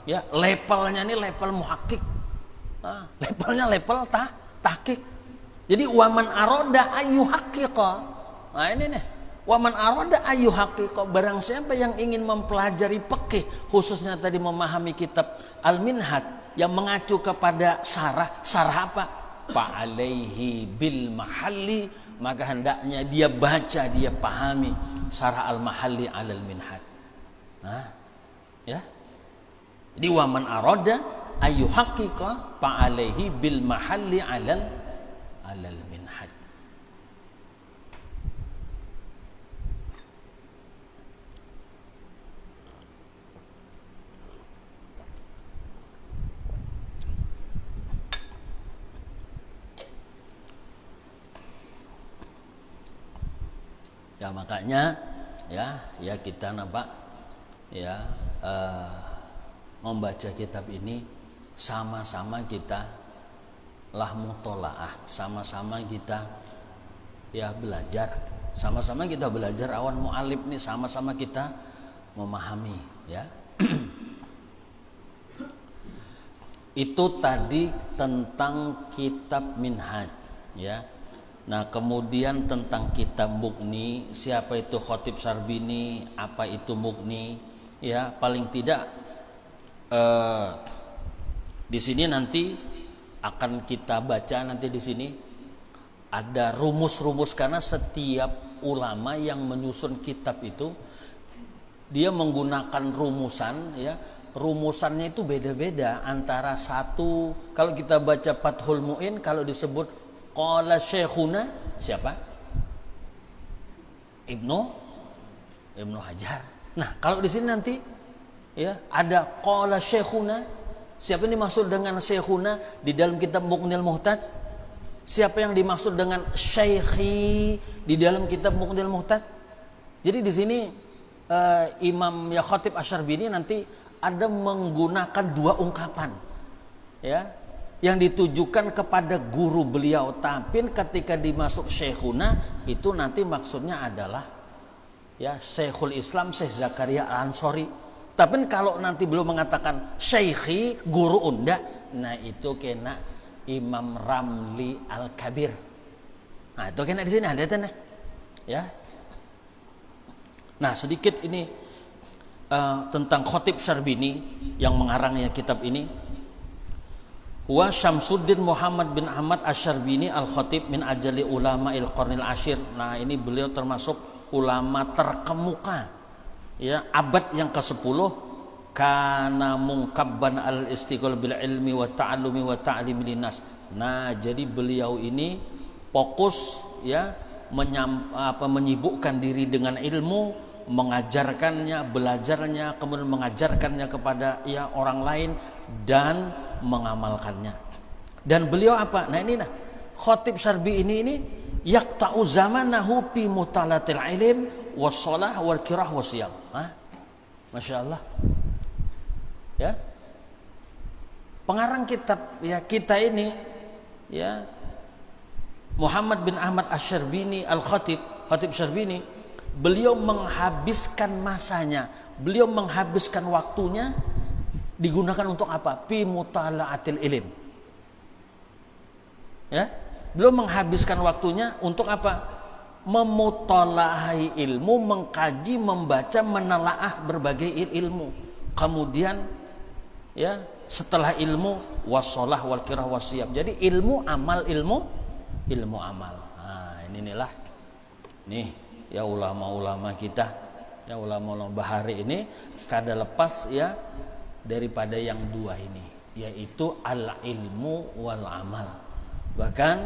Ya levelnya ini level muhakkik. Nah, levelnya level tahqiq. Jadi waman aroda ayyuhaqqiqa. Nah, ini nih. Waman arada ayyuhaqqiqa, barang siapa yang ingin mempelajari fikih, khususnya tadi memahami kitab Al-Minhaj yang mengacu kepada syarah apa? Fa'alaihi bil mahalli, maka hendaknya dia baca, dia pahami syarah Al-Mahalli 'alal Minhaj. Nah, ya. Jadi waman arada ayyuhaqqiqa fa'alaihi bil mahalli 'alal Minhaj. Ya makanya ya kita nampak ya membaca kitab ini sama-sama kita lah mutolaah, sama-sama kita ya belajar, sama-sama kita belajar awan mu'alif nih, sama-sama kita memahami ya. Itu tadi tentang kitab minhaj ya. Nah, kemudian tentang kitab Mughni, siapa itu Khatib Sarbini, apa itu Mughni, ya paling tidak di sini nanti akan kita baca nanti di sini ada rumus-rumus, karena setiap ulama yang menyusun kitab itu dia menggunakan rumusan ya. Rumusannya itu beda-beda antara satu, kalau kita baca Fathul Mu'in kalau disebut qala syekhuna siapa? Ibnu Hajar. Nah, kalau di sini nanti Ya, ada qala syekhuna. Siapa yang dimaksud dengan syekhuna di dalam kitab Muqnil Muhtaj? Siapa yang dimaksud dengan syekhi di dalam kitab Muqnil Muhtaj? Jadi di sini Imam Khatib Asy-Syarbini nanti ada menggunakan dua ungkapan, ya, yang ditujukan kepada guru beliau. Tapi ketika dimasuk syekhuna itu nanti maksudnya adalah ya Syekhul Islam Syekh Zakaria Al-Ansori. Tapi kalau nanti belum mengatakan syekhi guru unda, nah itu kena Imam Ramli Al-Kabir. Nah itu kena di sini ada tanah, ya. Nah sedikit ini tentang Khatib Syarbini yang mengarangnya kitab ini. Wa Syamsuddin Muhammad bin Ahmad Asy-Syarbini Al-Khatib min ajali ulama il-qarnil ashir. Nah ini beliau termasuk ulama terkemuka, ya, abad yang ke-10. Kana mungkabban al-istiqlal bil ilmi wa ta'allumi wa ta'limi linnas. Nah jadi beliau ini fokus, ya, menyibukkan diri dengan ilmu, mengajarkannya, belajarnya, kemudian mengajarkannya kepada ya orang lain dan mengamalkannya. Dan beliau apa? Nah ini Khatib Syarbi ini yaqta'u zamanahu fi mutalatil ilm was-shalah wal qira'ah wasiyam. Masya Allah. Ya. Pengarang kitab ya kita ini, ya, Muhammad bin Ahmad Asy-Syarbini Al-Khatib, Khatib Syarbini, beliau menghabiskan masanya, beliau menghabiskan waktunya digunakan untuk apa? Fi mutala'atil ilm. Ya, beliau menghabiskan waktunya untuk apa? Memutolahai ilmu, mengkaji, membaca, menelaah berbagai ilmu. Kemudian, ya, setelah ilmu wassalah wal qira'ah wasiyam. Jadi ilmu amal, ilmu amal. Nah, inilah nih ya ulama-ulama kita, ya ulama-ulama bahari ini kada lepas ya daripada yang dua ini, yaitu al-ilmu wal amal. Bahkan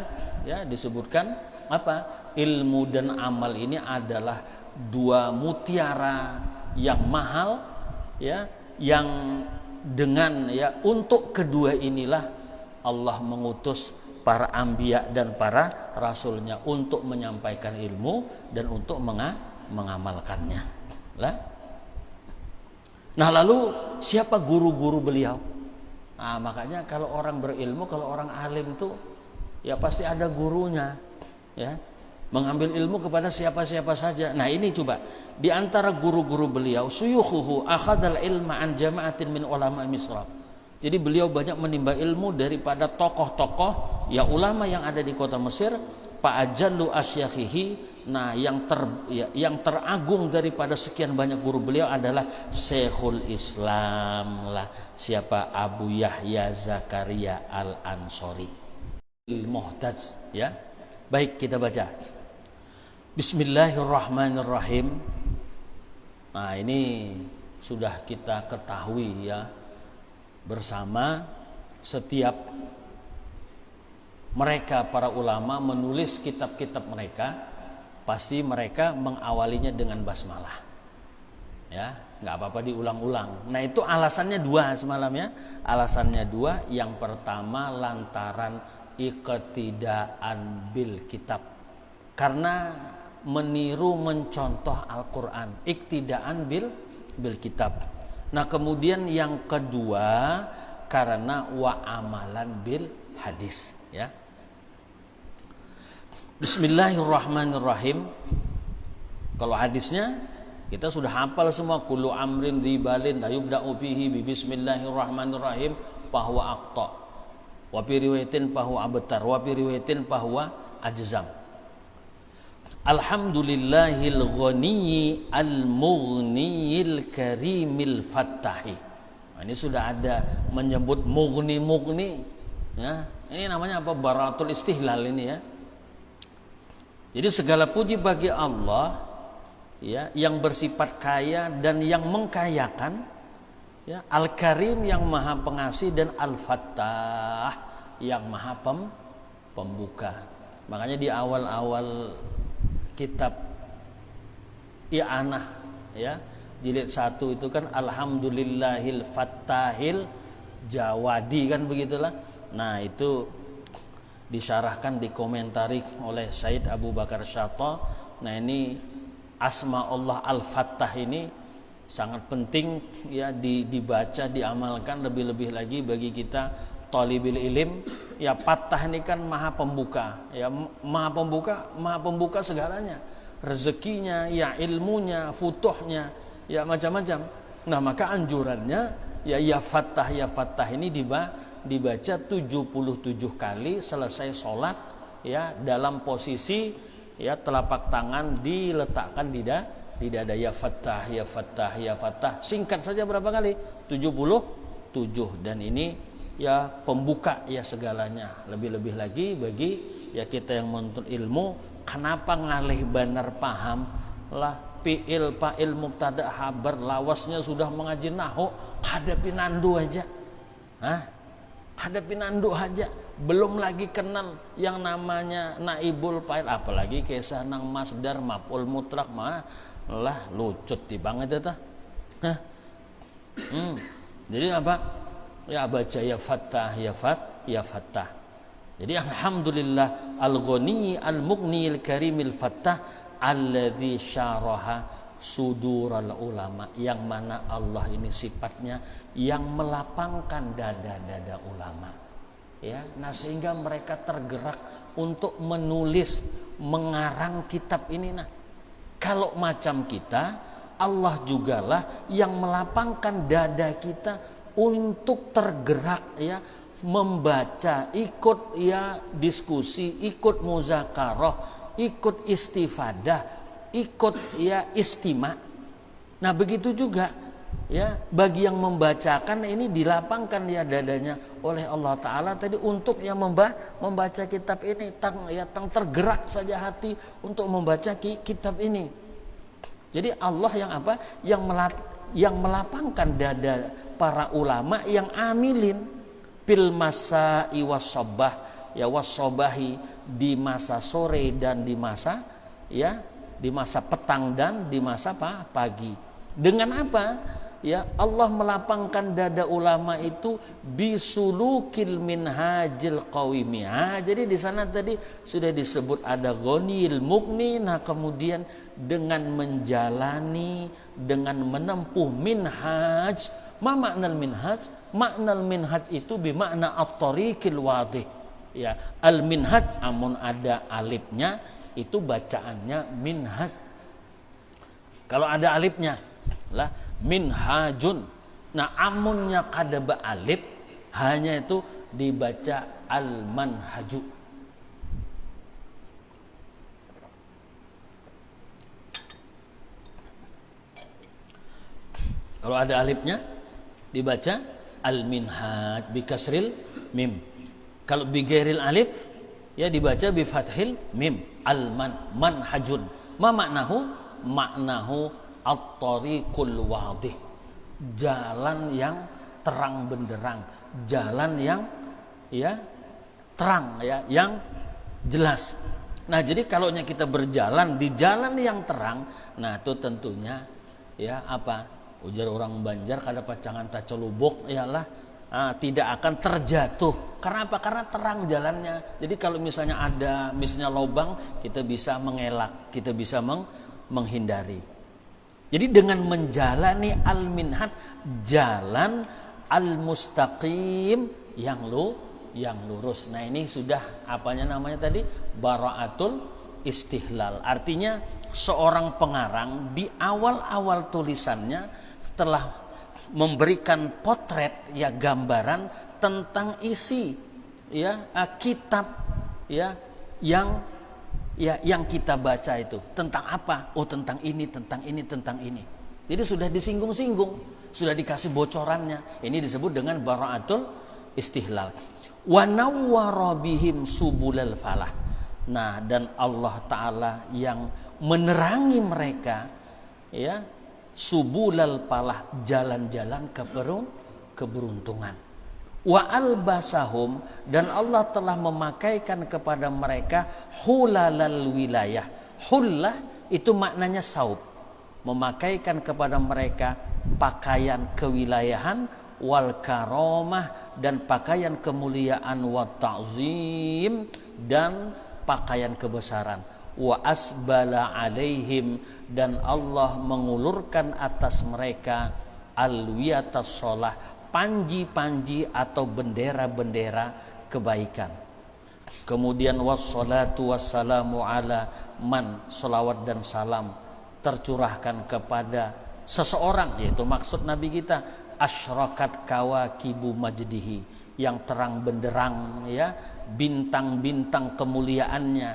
ya disebutkan apa? Ilmu dan amal ini adalah dua mutiara yang mahal, ya, yang dengan ya untuk kedua inilah Allah mengutus para anbiya dan para rasulnya untuk menyampaikan ilmu dan untuk mengamalkannya. Nah lalu siapa guru-guru beliau? Nah makanya kalau orang berilmu, kalau orang alim tuh ya pasti ada gurunya, ya, mengambil ilmu kepada siapa-siapa saja. Nah ini coba di antara guru-guru beliau, suyukhuhu akhadal ilma an jama'atin min ulama Misra. Jadi beliau banyak menimba ilmu daripada tokoh-tokoh ya ulama yang ada di kota Mesir. Fa'ajallu asyakhihi. Nah yang teragung daripada sekian banyak guru beliau adalah Syekhul Islam lah. Siapa? Abu Yahya Zakaria Al-Ansori Al-Muhtaj, ya. Baik, kita baca. Bismillahirrahmanirrahim. Nah ini sudah kita ketahui ya bersama, setiap mereka para ulama menulis kitab-kitab mereka pasti mereka mengawalinya dengan basmalah, ya, nggak apa-apa diulang-ulang. Nah itu alasannya dua semalam ya, alasannya dua. Yang pertama lantaran iqtidaan bil kitab, karena meniru mencontoh Al-Quran, iqtidaan bil kitab. Nah kemudian yang kedua karena wa amalan bil hadis, ya. Bismillahirrahmanirrahim. Kalau hadisnya kita sudah hafal semua, kullu amrin dzibalin la yubda'u fihi bi bismillahirrahmanirrahim fahuwa aqta, wa fi riwayatin fahuwa abtar, wa fi riwayatin fahuwa ajzam. Alhamdulillahil ghaniyyi al-mughniyil karimil fattahi. Nah, ini sudah ada menyebut mughni, ya. Ini namanya apa? Baratul istihlal ini, ya. Jadi segala puji bagi Allah, ya, yang bersifat kaya dan yang mengkayakan, ya, Al-Karim yang maha pengasih dan Al-Fattah yang maha pembuka. Makanya di awal-awal kitab I'anah, ya, jilid 1 itu kan Alhamdulillahil Fattahil Jawadi kan begitulah. Nah, itu disyarahkan, dikomentari oleh Said Abu Bakar Syatta. Nah, ini asma Allah Al-Fattah ini sangat penting ya dibaca, diamalkan, lebih-lebih lagi bagi kita thalibil ilim. Ya, Fattah ini kan maha pembuka, ya maha pembuka segalanya. Rezekinya, ya ilmunya, futuhnya, ya macam-macam. Nah, maka anjurannya ya Fattah ini dibaca 77 kali selesai sholat, ya dalam posisi ya telapak tangan diletakkan di dada. Ya Fattah, ya Fattah, ya Fattah. Singkat saja berapa kali? 77. Dan ini ya pembuka ya segalanya. Lebih-lebih lagi bagi ya kita yang menuntut ilmu, kenapa ngalih benar paham lah fi'il fa'il mubtada habar lawasnya sudah mengaji nahwu, hadapi nandu aja. Hadapi nandu aja, belum lagi kenal yang namanya naibul fa'il, apalagi kisah nang masdar maf'ul mutlak mah lah lucut di banget eta. Jadi apa? Ya baca ya Fattah, ya Fattah. Jadi alhamdulillah al-ghani al-mughni al-karimil Fattah alladzi syaraha sudural ulama, yang mana Allah ini sifatnya yang melapangkan dada-dada ulama, ya. Nah, sehingga mereka tergerak untuk menulis, mengarang kitab ini. Nah, kalau macam kita, Allah jugalah yang melapangkan dada kita untuk tergerak ya membaca, ikut ya diskusi, ikut muzakarah, ikut istifadah, ikut ya istima. Nah, begitu juga ya bagi yang membacakan, ini dilapangkan ya dadanya oleh Allah Ta'ala tadi untuk yang membaca kitab ini, tergerak saja hati untuk membaca kitab ini. Jadi Allah yang apa? Yang melapangkan dada para ulama yang amilin bil masa'i wasobah, ya wasobahi, di masa sore dan di masa petang dan di masa pagi. Dengan apa? Ya, Allah melapangkan dada ulama itu bisulukil minhajil qawimi. Jadi di sana tadi sudah disebut ada ghanil mugni. Nah, kemudian dengan menjalani, dengan menempuh minhaj. Ma maknal minhaj? Maknal minhaj itu bimakna at-tariqil wadih. Ya, al-minhaj amun ada alifnya itu bacaannya minhaj. Kalau ada alifnya lah minhajun. Nah, amunnya kada ba alif hanya itu dibaca al-manhaju. Kalau ada alifnya dibaca al-minhaj bi kasril mim. Kalau bigairil alif ya dibaca bi fathil mim, manhajun. Ma maknahu at-tariqul wadih, jalan yang terang benderang, jalan yang ya terang ya, yang jelas. Nah, jadi kalau kita berjalan di jalan yang terang, nah itu tentunya ya apa? Ujar orang Banjar kada pacangan tacolubuk ialah tidak akan terjatuh. Karena apa? Karena terang jalannya. Jadi kalau misalnya ada lubang, kita bisa mengelak, kita bisa menghindari. Jadi dengan menjalani al-minhaj, jalan al-mustaqim yang lurus. Nah, ini sudah apanya namanya tadi? Bara'atul istihlal. Artinya seorang pengarang di awal-awal tulisannya telah memberikan potret ya, gambaran tentang isi ya kitab ya yang kita baca itu tentang apa? Oh, tentang ini, tentang ini, tentang ini. Jadi sudah disinggung-singgung, sudah dikasih bocorannya. Ini disebut dengan bara'atul istihlal. Wa nawwara bihim subulal falah. Nah, dan Allah Ta'ala yang menerangi mereka ya subulal falah, jalan-jalan keberuntungan. Wa albasahum, dan Allah telah memakaikan kepada mereka hulalal wilayah. Hullah itu maknanya saub. memakaikan kepada mereka pakaian kewilayahan wal karomah dan pakaian kemuliaan wa ta'zim dan pakaian kebesaran wa asbala alaihim dan Allah mengulurkan atas mereka alwiyatas sholah panji-panji atau bendera-bendera kebaikan. Kemudian wassalatu wassalamu ala man, salawat dan salam tercurahkan kepada seseorang, yaitu maksud Nabi kita asyrakat kawakibu majdihi, yang terang benderang ya bintang-bintang kemuliaannya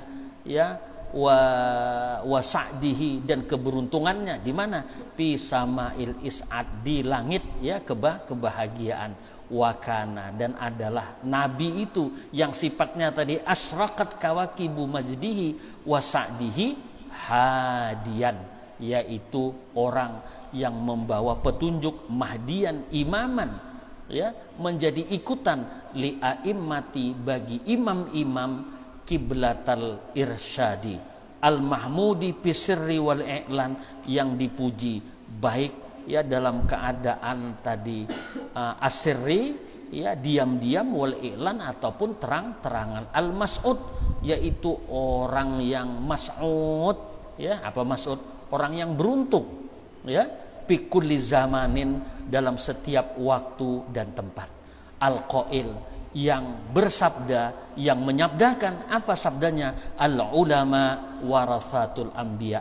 ya wa sa'dihi dan keberuntungannya di mana fi samail is'ad, di langit ya kebahagiaan. Wakana, dan adalah Nabi itu yang sifatnya tadi asyrakat kawakibu majdihi wa sa'dihi hadian, yaitu orang yang membawa petunjuk, mahdian, imaman ya, menjadi ikutan li'aimmati, bagi imam-imam kiblatal irsyadi al mahmudi pisirri wal i'lan, yang dipuji baik ya dalam keadaan tadi asirri ya diam-diam, wal i'lan ataupun terang-terangan. Al mas'ud, yaitu orang yang mas'ud ya, apa mas'ud? Orang yang beruntung ya, fi kulli zamanin, dalam setiap waktu dan tempat. Al qail, yang bersabda, yang menyabdakan. Apa sabdanya? Al ulama warathatul anbiya,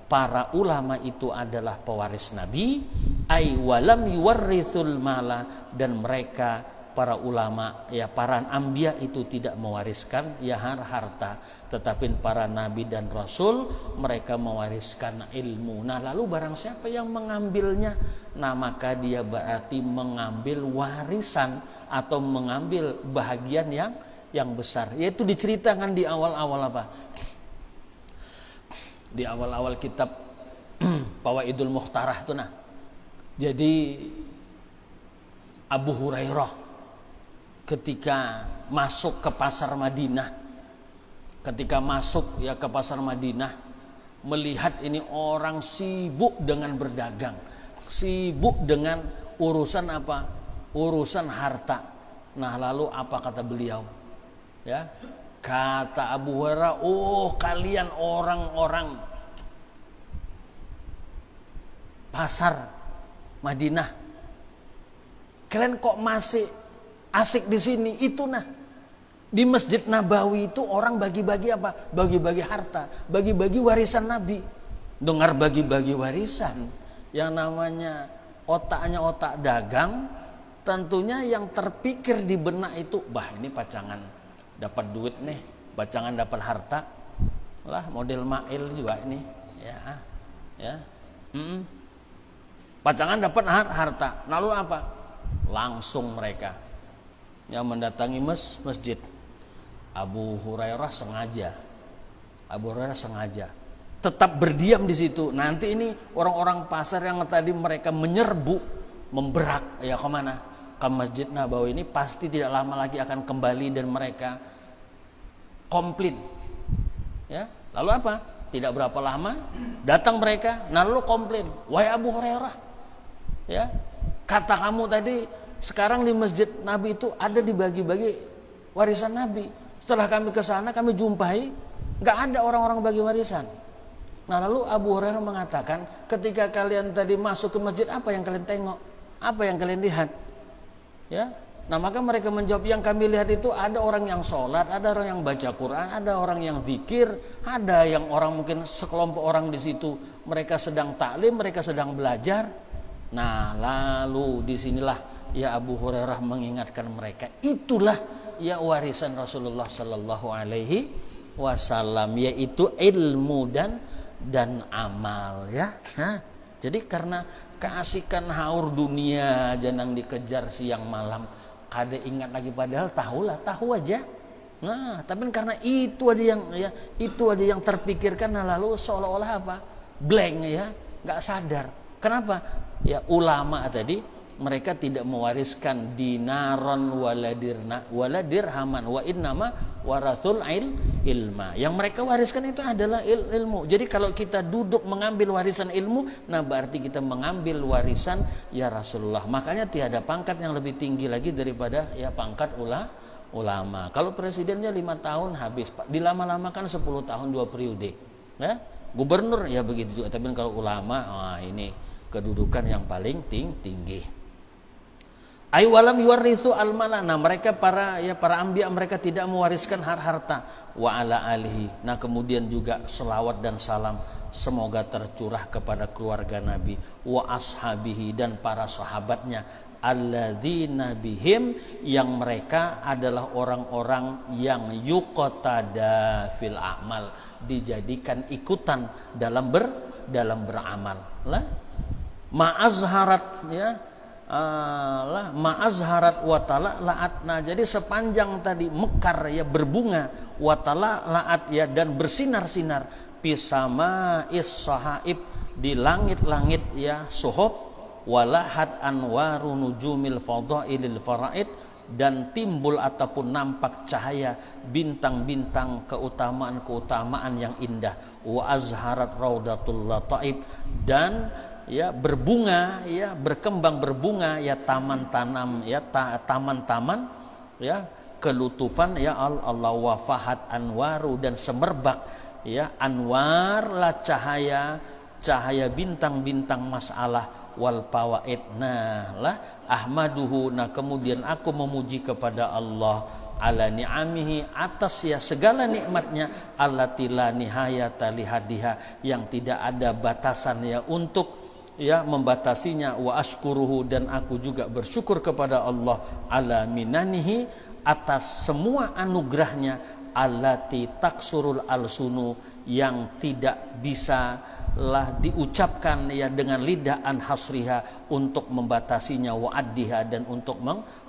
para ulama itu adalah pewaris Nabi. Ai walam yuwarrithul mala, dan mereka para ulama ya, para anbiya itu tidak mewariskan ya harta, tetapi para nabi dan rasul mereka mewariskan ilmu. Nah, lalu barang siapa yang mengambilnya, nah maka dia berarti mengambil warisan atau mengambil bahagian yang besar. Yaitu diceritakan di awal-awal apa? Di awal-awal kitab Fawaidul Mukhtarah itu. Nah, jadi Abu Hurairah ketika masuk ke pasar Madinah, ketika masuk ya ke pasar Madinah, melihat ini orang sibuk dengan berdagang, sibuk dengan urusan apa? Urusan harta. Nah, lalu apa kata beliau? Ya, kata Abu Hurairah, oh kalian orang-orang pasar Madinah, kalian kok masih asik di sini? Itu nah, di Masjid Nabawi itu orang bagi-bagi apa? Bagi-bagi harta, bagi-bagi warisan Nabi. Dengar bagi-bagi warisan, yang namanya otaknya otak dagang, tentunya yang terpikir di benak itu, bah ini pacangan dapat duit nih, pacangan dapat harta, lah model Mail juga ini, ya, pacangan dapat harta, lalu apa? Langsung mereka yang mendatangi masjid. Abu Hurairah sengaja tetap berdiam di situ. Nanti ini orang-orang pasar yang tadi mereka menyerbu, memberak ya kemana? Ke Masjid Nabawi ini pasti tidak lama lagi akan kembali dan mereka komplain. Ya, lalu apa? Tidak berapa lama datang mereka, lalu komplain, wahai Abu Hurairah, ya, kata kamu tadi sekarang di Masjid Nabi itu ada dibagi-bagi warisan Nabi. Setelah kami ke sana kami jumpai nggak ada orang-orang bagi warisan. Nah, lalu Abu Hurairah mengatakan, ketika kalian tadi masuk ke masjid, apa yang kalian tengok? Apa yang kalian lihat? Ya, nah maka mereka menjawab, yang kami lihat itu ada orang yang sholat, ada orang yang baca Quran, ada orang yang zikir, ada yang orang mungkin sekelompok orang di situ mereka sedang taklim, mereka sedang belajar. Nah, lalu disinilah ya Abu Hurairah mengingatkan mereka, itulah ya warisan Rasulullah Sallallahu Alaihi Wasallam, yaitu ilmu dan amal ya. Nah, jadi karena keasikan haur dunia jangan dikejar siang malam, kada ingat lagi, padahal tahu aja. Nah, tapi karena itu aja yang terpikirkan, nah lalu seolah-olah apa? Blank ya, nggak sadar. Kenapa? Ya ulama tadi mereka tidak mewariskan dinaron wala dirhaman wa innama warathul ilma. Yang mereka wariskan itu adalah ilmu. Jadi kalau kita duduk mengambil warisan ilmu, nah berarti kita mengambil warisan ya Rasulullah. Makanya tiada pangkat yang lebih tinggi lagi daripada ya pangkat ulama. Kalau presidennya 5 tahun habis, dilama-lamakan 10 tahun 2 periode. Ya? Gubernur ya begitu juga. Tapi kalau ulama, ini kedudukan yang paling tinggi. Ay walam yuwarithu almala. Nah, mereka para anbiya, mereka tidak mewariskan harta. Wa ala alihi. Nah, kemudian juga selawat dan salam semoga tercurah kepada keluarga Nabi, wa ashabihi, dan para sahabatnya, alladzina bihim, yang mereka adalah orang-orang yang yuqtada fil a'mal, dijadikan ikutan dalam beramal. Lah ma'azharat ya ma'azharat watala la'at. Nah, jadi sepanjang tadi mekar ya, berbunga, watala la'at ya, dan bersinar-sinar, pisama is-sahaib, di langit-langit ya suhub, walahat anwaru nujumil fadailil faraid, dan timbul ataupun nampak cahaya bintang-bintang keutamaan-keutamaan yang indah, wa azharat raudatul lataib, dan ya berbunga ya, berkembang berbunga ya taman-taman ya taman-taman ya kelutufan ya Allah, wafahat anwaru, dan semerbak ya anwar lah cahaya bintang-bintang masalah, wal fawaid. Nah lah ahmaduhu, nah kemudian aku memuji kepada Allah, ala ni'amihi, atas ya segala nikmatnya, allati la nihayata lihadiha, yang tidak ada batasan ya untuk ya membatasinya, wa ashkuruhu, dan aku juga bersyukur kepada Allah, ala minanihi, atas semua anugerahnya, allati taksurul alsunu, yang tidak bisa lah diucapkan ya dengan lidah, an hasriha, untuk membatasinya, wa addiha, dan untuk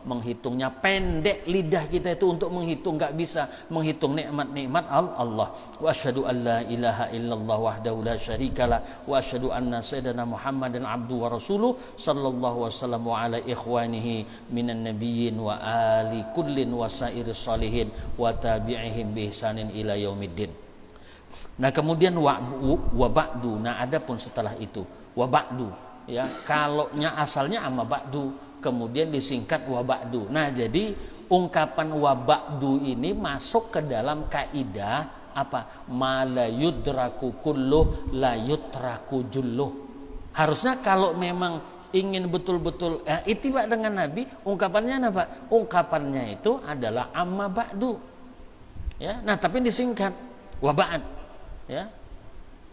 menghitungnya. Pendek lidah kita itu untuk menghitung, nggak bisa menghitung nikmat-nikmat Allah. Wa asyhadu an la ilaha illallah wahdahu la syarikalah, wa asyhadu anna sayyidana Muhammadan abdu wa rasuluh, sallallahu wasallam wa ala ikhwanihi minan nabiyyin wa ali kullin wa sairis salihin wa tabi'ihim bi ihsanin ila yaumiddin. Nah, kemudian wa ba'du. Nah, adapun setelah itu wa ba'du ya, kalaunya asalnya amma ba'du, kemudian disingkat wa ba'du. Nah, jadi ungkapan wa ba'du ini masuk ke dalam kaidah apa? Ma la yudraku kulluh la yutraku julluh. Harusnya kalau memang ingin betul-betul ittiba dengan Nabi, ungkapannya apa? Ungkapannya itu adalah amma ba'du. Ya, nah tapi disingkat wa ba'd. Ya.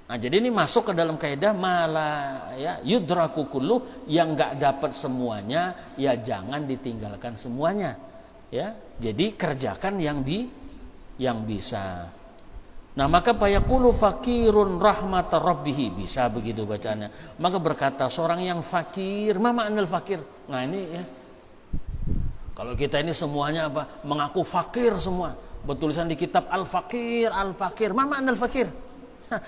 Nah, jadi ini masuk ke dalam kaidah mala ya yudraku kullu, yang enggak dapat semuanya ya jangan ditinggalkan semuanya. Ya. Jadi kerjakan yang bisa. Nah, maka fayaqulu fakirun rahmatar rabbih, bisa begitu bacaannya. Maka berkata seorang yang fakir, ma ma'nal fakir. Nah, ini ya. Kalau kita ini semuanya apa? Mengaku fakir semua. Bertulisan di kitab al-fakir, al-fakir. Ma ma'nal fakir?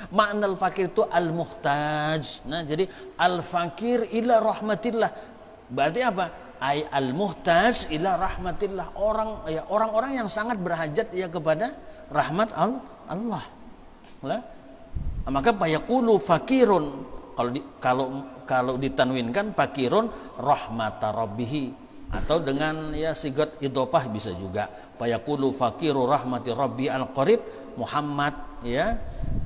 Ma'nal fakir itu al-muhtaj. Nah, jadi al-fakir ila rahmatillah. Berarti apa? Ay al-muhtaj ila rahmatillah. Orang-orang yang sangat berhajat ya kepada rahmat Allah. Nah, maka fayaqulu fakirun, kalau ditanwinkan fakirun rahmata rabbih, atau dengan ya sigat idhofah bisa juga. Fayaqulu fakiru rahmati rabbi al-qarib Muhammad ya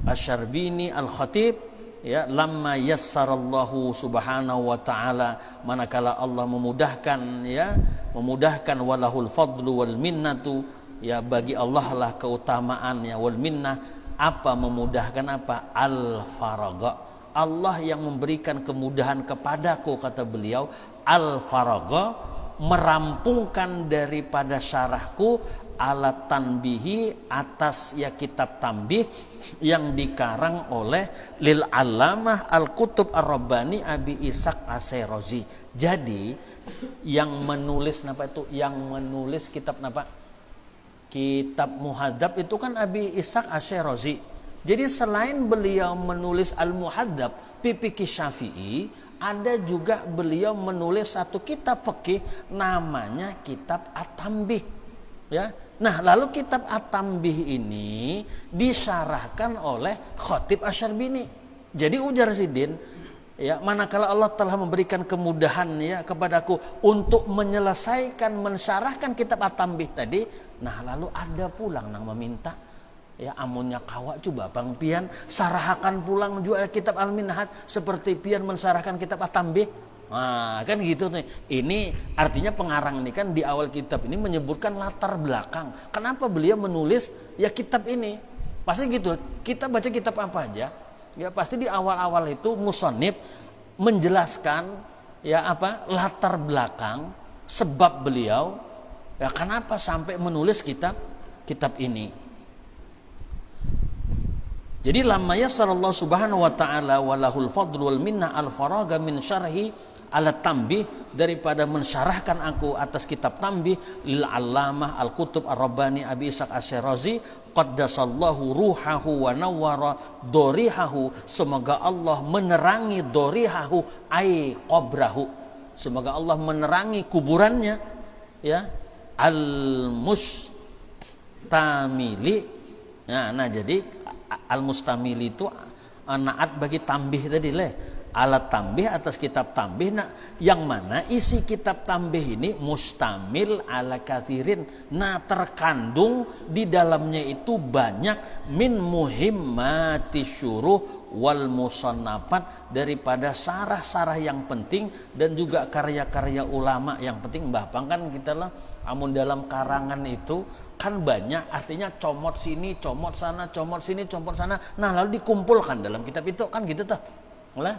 Asyarbini al-Khatib ya, lamma yassarallahu subhanahu wa ta'ala, manakala Allah memudahkan walahul fadlu wal minnatu ya, bagi Allah lah keutamaan ya, wal minnah, apa memudahkan apa? Al-faraga, Allah yang memberikan kemudahan kepadaku, kata beliau, al-faraga, merampungkan daripada syarahku, ala tanbihi, atas ya kitab tanbih yang dikarang oleh lil alamah al-kutub ar-rabbani Abi Ishaq Asy'arazi. Jadi yang menulis napa itu? Yang menulis kitab napa? Kitab Muhadzab itu kan Abi Ishaq Asy'arazi. Jadi selain beliau menulis Al-Muhadzab fi Fiqh Syafi'i, ada juga beliau menulis satu kitab fikih namanya kitab At-Tanbih. Ya, Nah, lalu kitab At-Tanbih ini disyarahkan oleh Khatib Asy-Syarbini. Jadi ujar Sidin, ya, manakala Allah telah memberikan kemudahan ya kepadaku untuk menyelesaikan mensyarahkan kitab At-Tanbih tadi, nah lalu ada pulang nang meminta ya amunnya kawa coba Bang pian sarahakan pulang juga kitab Al-Minhaj seperti pian mensyarahkan kitab At-Tanbih. Nah, kan gitu nih. Ini artinya pengarang ini kan di awal kitab ini menyebutkan latar belakang. Kenapa beliau menulis ya kitab ini? Pasti gitu. Kita baca kitab apa aja, ya pasti di awal-awal itu musannif menjelaskan ya apa latar belakang sebab beliau ya kenapa sampai menulis kitab ini. Jadi lamanya sallallahu subhanahu wa ta'ala walahul fadlu wal minna al faraga min syarhi alat Tanbih daripada mensyarahkan aku atas kitab Tanbih lil allamah al kutub ar-rabbani Abi Ishaq Asy-Syirazi qaddasallahu ruhahu wa nawwara dorihahu, semoga Allah menerangi dorihahu ai qabrahu, semoga Allah menerangi kuburannya ya al mustamili. Nah jadi al mustamili itu naat bagi Tanbih tadi leh, alat Tanbih atas kitab Tanbih. Nah, yang mana isi kitab Tanbih ini mustamil ala kathirin. Nah, terkandung di dalamnya itu banyak min muhimmati syuruh wal musannafat, daripada sarah-sarah yang penting dan juga karya-karya ulama yang penting. Mbah Pang kan kita lah amun dalam karangan itu kan banyak, artinya comot sini, comot sana, comot sini, comot sana. Nah, lalu dikumpulkan dalam kitab itu kan gitu tuh. Lah,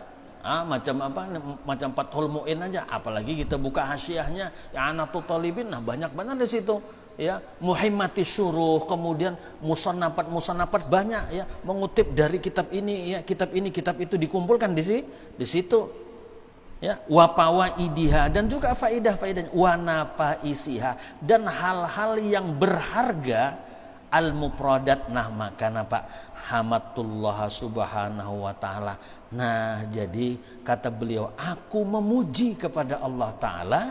macam apa? Macam Fathul Mu'in aja, apalagi kita buka hasyiahnya ya Anatul Talibin, nah banyak banget di situ. Ya, muhimmati syuruh, kemudian musannafat banyak ya, mengutip dari kitab ini ya, kitab ini, kitab itu dikumpulkan di situ. Ya, wa fawaidiha, dan juga faidah-faidahnya, wa nafaisiha, dan hal-hal yang berharga al-mufradat. Nah, maka Pak hamatullah subhanahu wa ta'ala. Nah, jadi kata beliau, aku memuji kepada Allah Ta'ala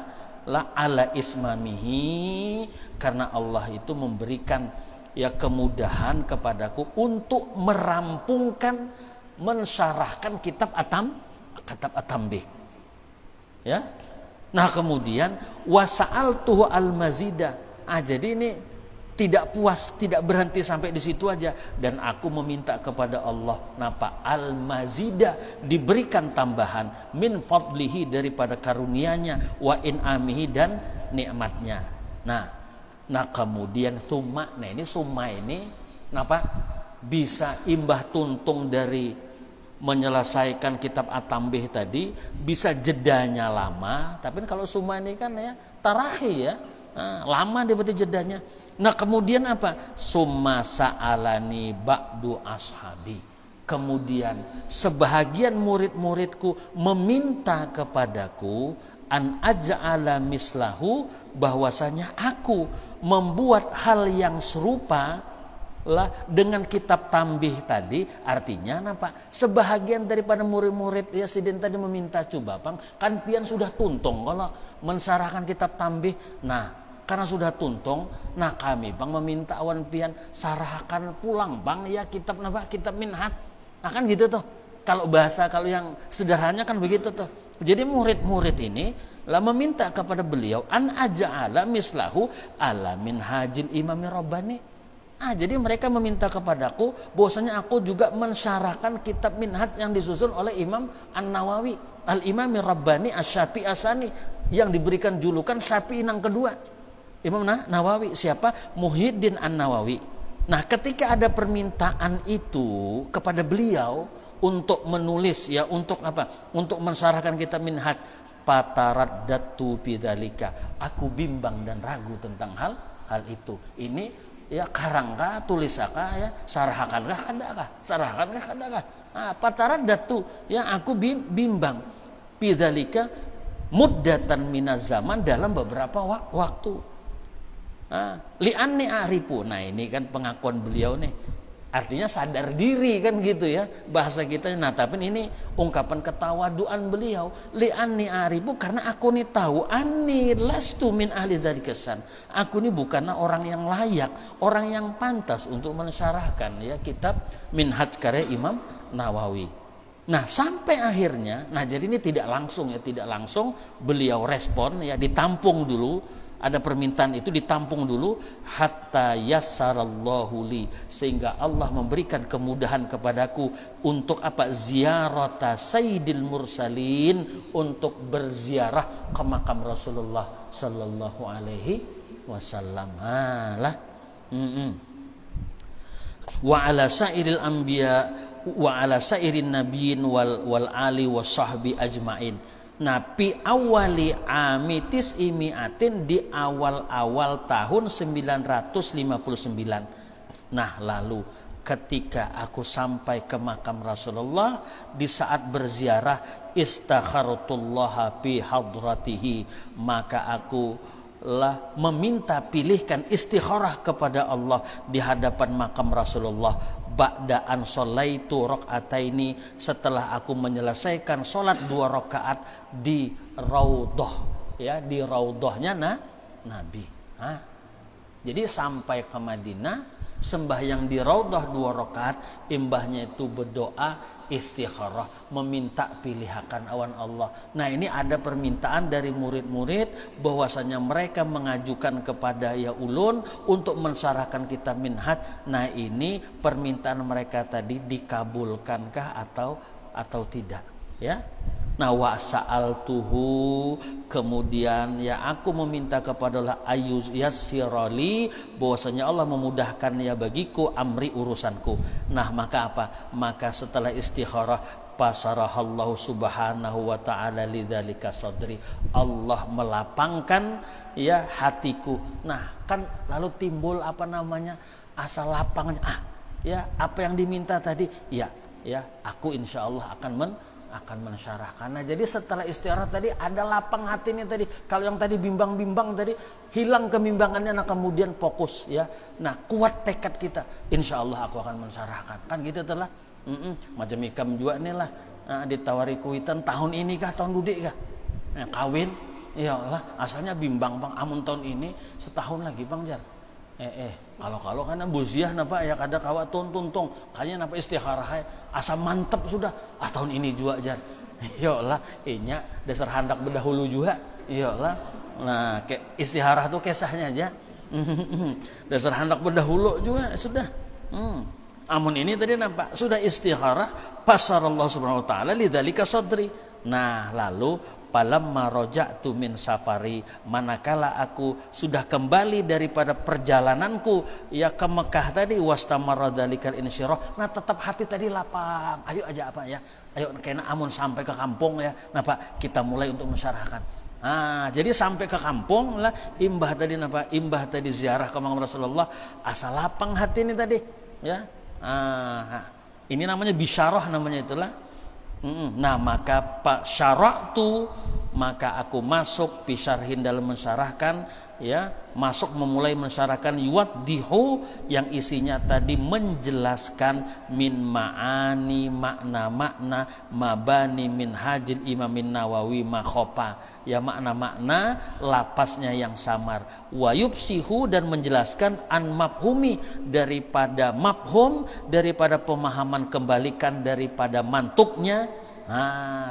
la ala ismamihi, karena Allah itu memberikan ya kemudahan kepadaku untuk merampungkan mensyarahkan kitab At-Tanbih. Ya. Nah, kemudian wasa'altuhu al-mazida. Jadi ini tidak puas, tidak berhenti sampai di situ aja, dan aku meminta kepada Allah napa al-mazida, diberikan tambahan min fadlihi, daripada karunia-Nya, wa in'amihi, dan nikmatnya. Nah kemudian summa, nah ini summa ini napa bisa imbah tuntung dari menyelesaikan kitab At-Tanbih tadi, bisa jedanya lama, tapi kalau summa ini kan ya tarahi ya, lama dia berarti jedanya. Nah kemudian apa? Summa sa'alani ba'du ashabi, kemudian sebahagian murid-muridku meminta kepadaku an aja'ala mislahu, bahwasanya aku membuat hal yang serupa lah dengan kitab Tanbih tadi. Artinya apa? Sebahagian daripada murid-murid ya Sidin tadi meminta, coba Bang, kan pian sudah tuntung kalau mensyarahkan kitab Tanbih. Nah, karena sudah tuntung, nah kami Bang meminta awan pian sarahkan pulang Bang ya kitab kitab Minhaj. Nah kan gitu tuh. Kalau bahasa kalau yang sederhananya kan begitu tuh. Jadi murid-murid ini lah meminta kepada beliau an aja'ala mislahu ala minhajil imami rabbani. Jadi mereka meminta kepadaku bahwasanya aku juga mensyarahkan kitab Minhaj yang disusun oleh Imam An-Nawawi, Al-Imami Rabbani Asy-Syafi'i Asani, yang diberikan julukan Syafi'i yang kedua. Imam Nawawi siapa? Muhyiddin An-Nawawi. Nah, ketika ada permintaan itu kepada beliau untuk menulis ya, untuk apa? Untuk mensyarahkan kitab Minhaj, pataraddatu bidzalika. Aku bimbang dan ragu tentang hal itu. Ini ya karangkah, tulisakah ya, sarahakankah, kadakah. Pataraddatu ya, aku bimbang bidzalika muddatan minaz zaman, dalam beberapa waktu. Li'anni a'rifu. Nah, ini kan pengakuan beliau nih. Artinya sadar diri kan gitu ya bahasa kita. Nah tapi ini ungkapan ketawaduan beliau, li'anni aribu, karena aku nih tahu, anni lastu min ahli dzalikasan, aku ini bukanlah orang yang layak, orang yang pantas untuk mensyarahkan ya kitab Minhaj karya Imam Nawawi. Nah sampai akhirnya, nah jadi ini tidak langsung beliau respon ya, ditampung dulu. Ada permintaan itu ditampung dulu, hatta yassarallahu li, sehingga Allah memberikan kemudahan kepadaku untuk apa? Ziyarata sayyidil mursalin, untuk berziarah ke makam Rasulullah sallallahu alaihi wasallam. Wa ala sairil anbiya wa ala sairin nabiyyin wal ali wasahbi ajmain. Nabi awali amitis imiatin, di awal-awal tahun 959. Nah lalu ketika aku sampai ke makam Rasulullah, di saat berziarah, istakhartullaha fi hadratihi, maka aku lah meminta pilihkan istikharah kepada Allah di hadapan makam Rasulullah. Ba'daan sholaitu rakaataini, setelah aku menyelesaikan sholat 2 rakaat di raudhah ya, di raudhahnya Nabi. Jadi sampai ke Madinah, sembahyang di raudhah 2 rakaat, imbahnya itu berdoa istikharah, meminta pilihakan awan Allah. Nah ini ada permintaan dari murid-murid bahwasanya mereka mengajukan kepada ya ulun untuk mensyarahkan kitab Minhaj. Nah ini permintaan mereka tadi dikabulkankah atau tidak ya. Nah wa sa'altuhu, kemudian ya aku meminta kepada Allah ayuz yassirali, bahwasanya Allah memudahkan ya bagiku amri urusanku. Nah maka apa? Maka setelah istikharah, pasarahallahu subhanahu wa ta'ala lidzalika sadri, Allah melapangkan ya hatiku. Nah kan lalu timbul apa namanya, asa lapangnya, ya apa yang diminta tadi, ya aku insyaallah akan mensyarahkan. Nah jadi setelah istirahat tadi ada lapang hati ini tadi. Kalau yang tadi bimbang-bimbang tadi, hilang kebimbangannya, nah kemudian fokus ya. Nah kuat tekad kita, insya Allah aku akan mensyarahkan. Kan gitu telah. Macam ikam juga nih lah, ditawari kuitan tahun ini kah, tahun dudik kah? Kawin, ya Allah, asalnya bimbang bang, amun tahun ini setahun lagi bang jar. Kalau karena buziah napa ya kada kawa tuntung kayaknya napa istikharah asa mantep sudah tahun ini juga jan. Ya Allah, nya dasar handak berdahulu juga. Ya Allah. Nah, kayak istikharah tuh kisahnya aja. Dasar handak berdahulu juga sudah. Amun ini tadi nampak sudah istikharah, pasarallahu subhanahu wa taala lidzalika sadri. Nah, lalu palamma raja'tu min safari, manakala aku sudah kembali daripada perjalananku ya ke Mekah tadi, wastamarra dzalikal insyirah, nah tetap hati tadi lapang. Ayo aja apa ya, ayo kena amun sampai ke kampung ya, napa kita mulai untuk mensyarahkan. Jadi sampai ke kampung lah imbah tadi ziarah ke makam Rasulullah, asal lapang hati ini tadi ya. Ini namanya bisyarah, namanya itulah. Nah maka pak syara'tu, maka aku masuk bisyarhin dalam mensyarahkan ya, masuk memulai mensyarahkan yuwaddihu, yang isinya tadi menjelaskan min ma'ani, makna-makna mabani min hajil imamin Nawawi makhopa, ya makna-makna lapasnya yang samar, wa yubsihu, dan menjelaskan an mafhumi, daripada mafhum, daripada pemahaman kembalikan daripada mantuknya.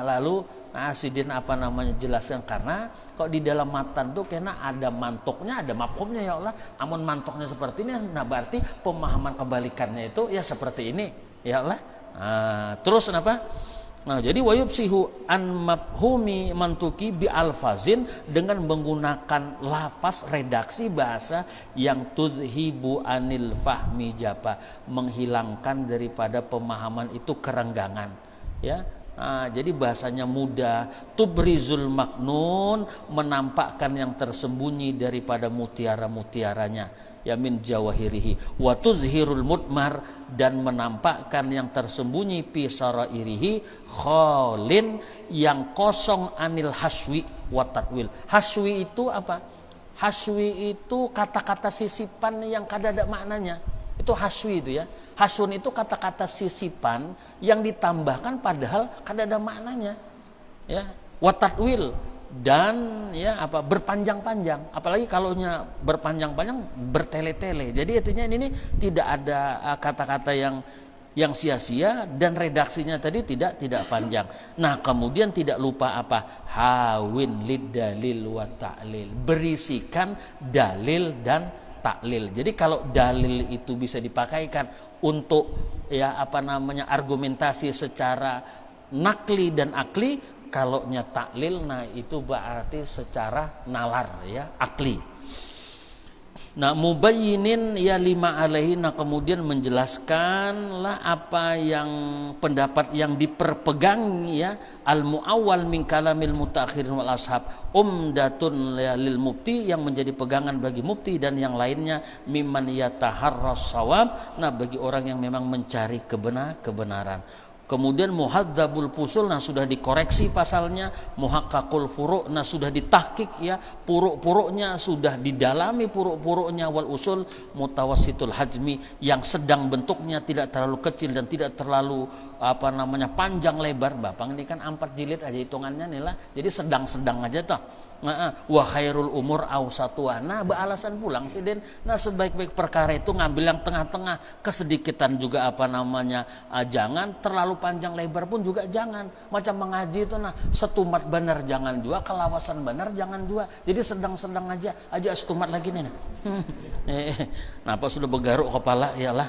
Lalu Sidin apa namanya jelaskan, karena kok di dalam matan tuh kena ada mantuknya, ada mafhumnya ya Allah. Amun mantuknya seperti ini, nah berarti pemahaman kebalikannya itu ya seperti ini ya Allah. Terus kenapa? Nah jadi wayubsihu an mafhumi mantuki bi alfazin, dengan menggunakan lafaz redaksi bahasa yang tudhibu anil fahmi japa, menghilangkan daripada pemahaman itu kerenggangan ya. Jadi bahasanya mudah, tubrizul maknun, menampakkan yang tersembunyi daripada mutiara-mutiaranya, ya min jawahirihi, wa tuzhirul mutmar, dan menampakkan yang tersembunyi pi sarairihi, khalin, yang kosong anil haswi wa tatwil. Haswi itu apa? Haswi itu kata-kata sisipan yang kada ada maknanya Itu haswi itu ya. Haswun itu kata-kata sisipan yang ditambahkan padahal kada ada maknanya. Ya, wa tatwil dan ya berpanjang-panjang. Apalagi kalaunya berpanjang-panjang bertele-tele. Jadi artinya ini tidak ada kata-kata yang sia-sia dan redaksinya tadi tidak panjang. Nah, kemudian tidak lupa hawin lid dalil wa ta'lil. Berisikan dalil dan taklil. Jadi kalau dalil itu bisa dipakaikan untuk argumentasi secara nakli dan akli, kalau taklil nah itu berarti secara nalar ya, akli. Nah, mubayyinin ya lima alaihi, nah kemudian menjelaskanlah apa yang pendapat yang diperpegang ya al muawwal min kalamil mutaakhirin wal ashab umdatun lil mufti, yang menjadi pegangan bagi mufti dan yang lainnya mimman yataharras shawab, nah bagi orang yang memang mencari kebenaran. Kemudian muhadzabul fusul, nah sudah dikoreksi pasalnya. Muhaqqaqul furu', nah sudah ditahqiq ya, puruk-puruknya sudah didalami puruk-puruknya. Wal usul mutawassitul hajmi, yang sedang bentuknya, tidak terlalu kecil dan tidak terlalu panjang lebar. Bapang ini kan 4 jilid aja hitungannya nih lah. Jadi sedang-sedang aja toh. Wa khairul umur awsatuha, nah beralasan pulang sih Den. Nah, sebaik-baik perkara itu ngambil yang tengah-tengah, kesedikitan juga jangan, terlalu panjang lebar pun juga jangan. Macam mengaji itu nah, setumat benar jangan juga, kelawasan benar jangan juga. Jadi sedang-sedang aja setumat lagi nih. Kenapa sudah bergaruk kepala ya lah.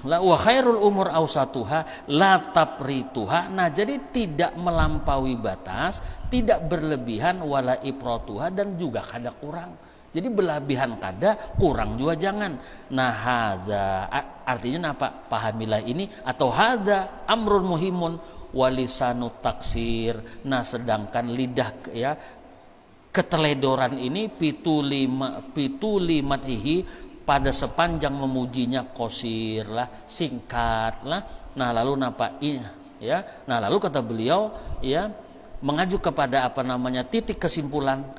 La wa khairul umur awsatuha la taprituha, nah jadi tidak melampaui batas, tidak berlebihan, wala iprotuha, dan juga kada kurang. Jadi berlebihan kada, kurang juga jangan. Nah, hadza artinya apa? Pahamilah ini, atau hadza amrun muhimun walisanu taksir. Nah, sedangkan lidah ya keteledoran ini pituli matihi, pada sepanjang memujinya qosir lah, singkat lah. Nah, lalu lalu kata beliau ya, mengajuk kepada titik kesimpulan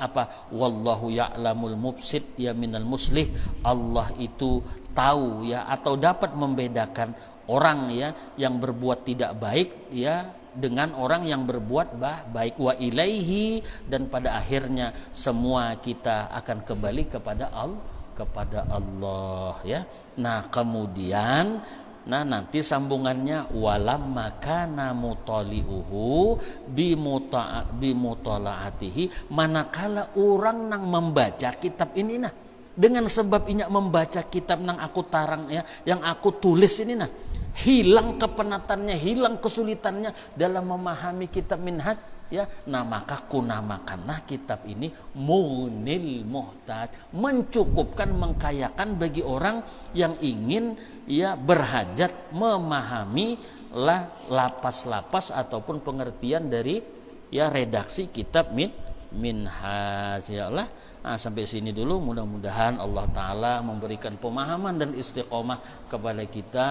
wallahu ya'lamul mufsid ya minal muslih. Allah itu tahu ya, atau dapat membedakan orang ya yang berbuat tidak baik ya dengan orang yang berbuat baik. Wa ilaihi, dan pada akhirnya semua kita akan kembali kepada Allah ya. Nah, kemudian nanti sambungannya walam makana mutaliuhu bimutalaatihi, manakala orang nang membaca kitab ini nah, dengan sebab inyak membaca kitab nang aku tarang ya, yang aku tulis ini nah, hilang kepenatannya, hilang kesulitannya dalam memahami kitab minhaj ya. Nah, maka kunamakanlah kitab ini munil muhtaj, mencukupkan, mengkayakan bagi orang yang ingin ya berhajat memahami lah lapas-lapas ataupun pengertian dari ya redaksi kitab minhaj ya Allah. Nah, sampai sini dulu, mudah-mudahan Allah Ta'ala memberikan pemahaman dan istiqomah kepada kita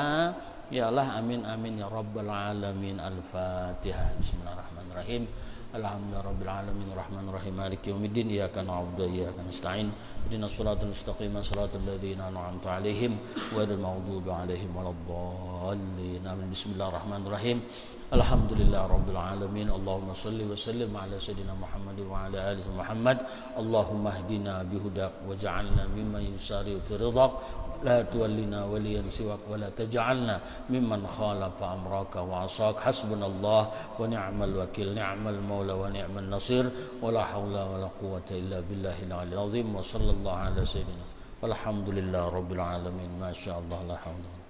ya Allah, amin amin ya rabbal alamin. Al-Fatihah. Bismillahirrahmanirrahim. Alhamdulillahirabbil alamin arrahmanirrahim maliki yaumiddin iyyaka na'budu wa iyyaka nasta'in ihdinas siratal mustaqim siratal ladzina an'amta 'alaihim ghairil maghdubi 'alaihim waladdallin. Bismillahirrahmanirrahim. Alhamdulillahirabbil alamin. Allahumma shalli wa sallim ala sayidina Muhammad wa ala ali Muhammad. Allahumma hdina bihudak waj'alna mimman yusari'u fi ridhak, la tuwallina waliyan siwak wa la taj'alna mimman khalafa amraka wa asak. Hasbunallah wa ni'mal wakil, ni'mal maula wa ni'man nasir, wa la hawla wa la quwwata illa billahil aliyyil azim. Wa sallallahu ala sayyidina walhamdulillahi rabbil alamin. Masyaallah, la hawla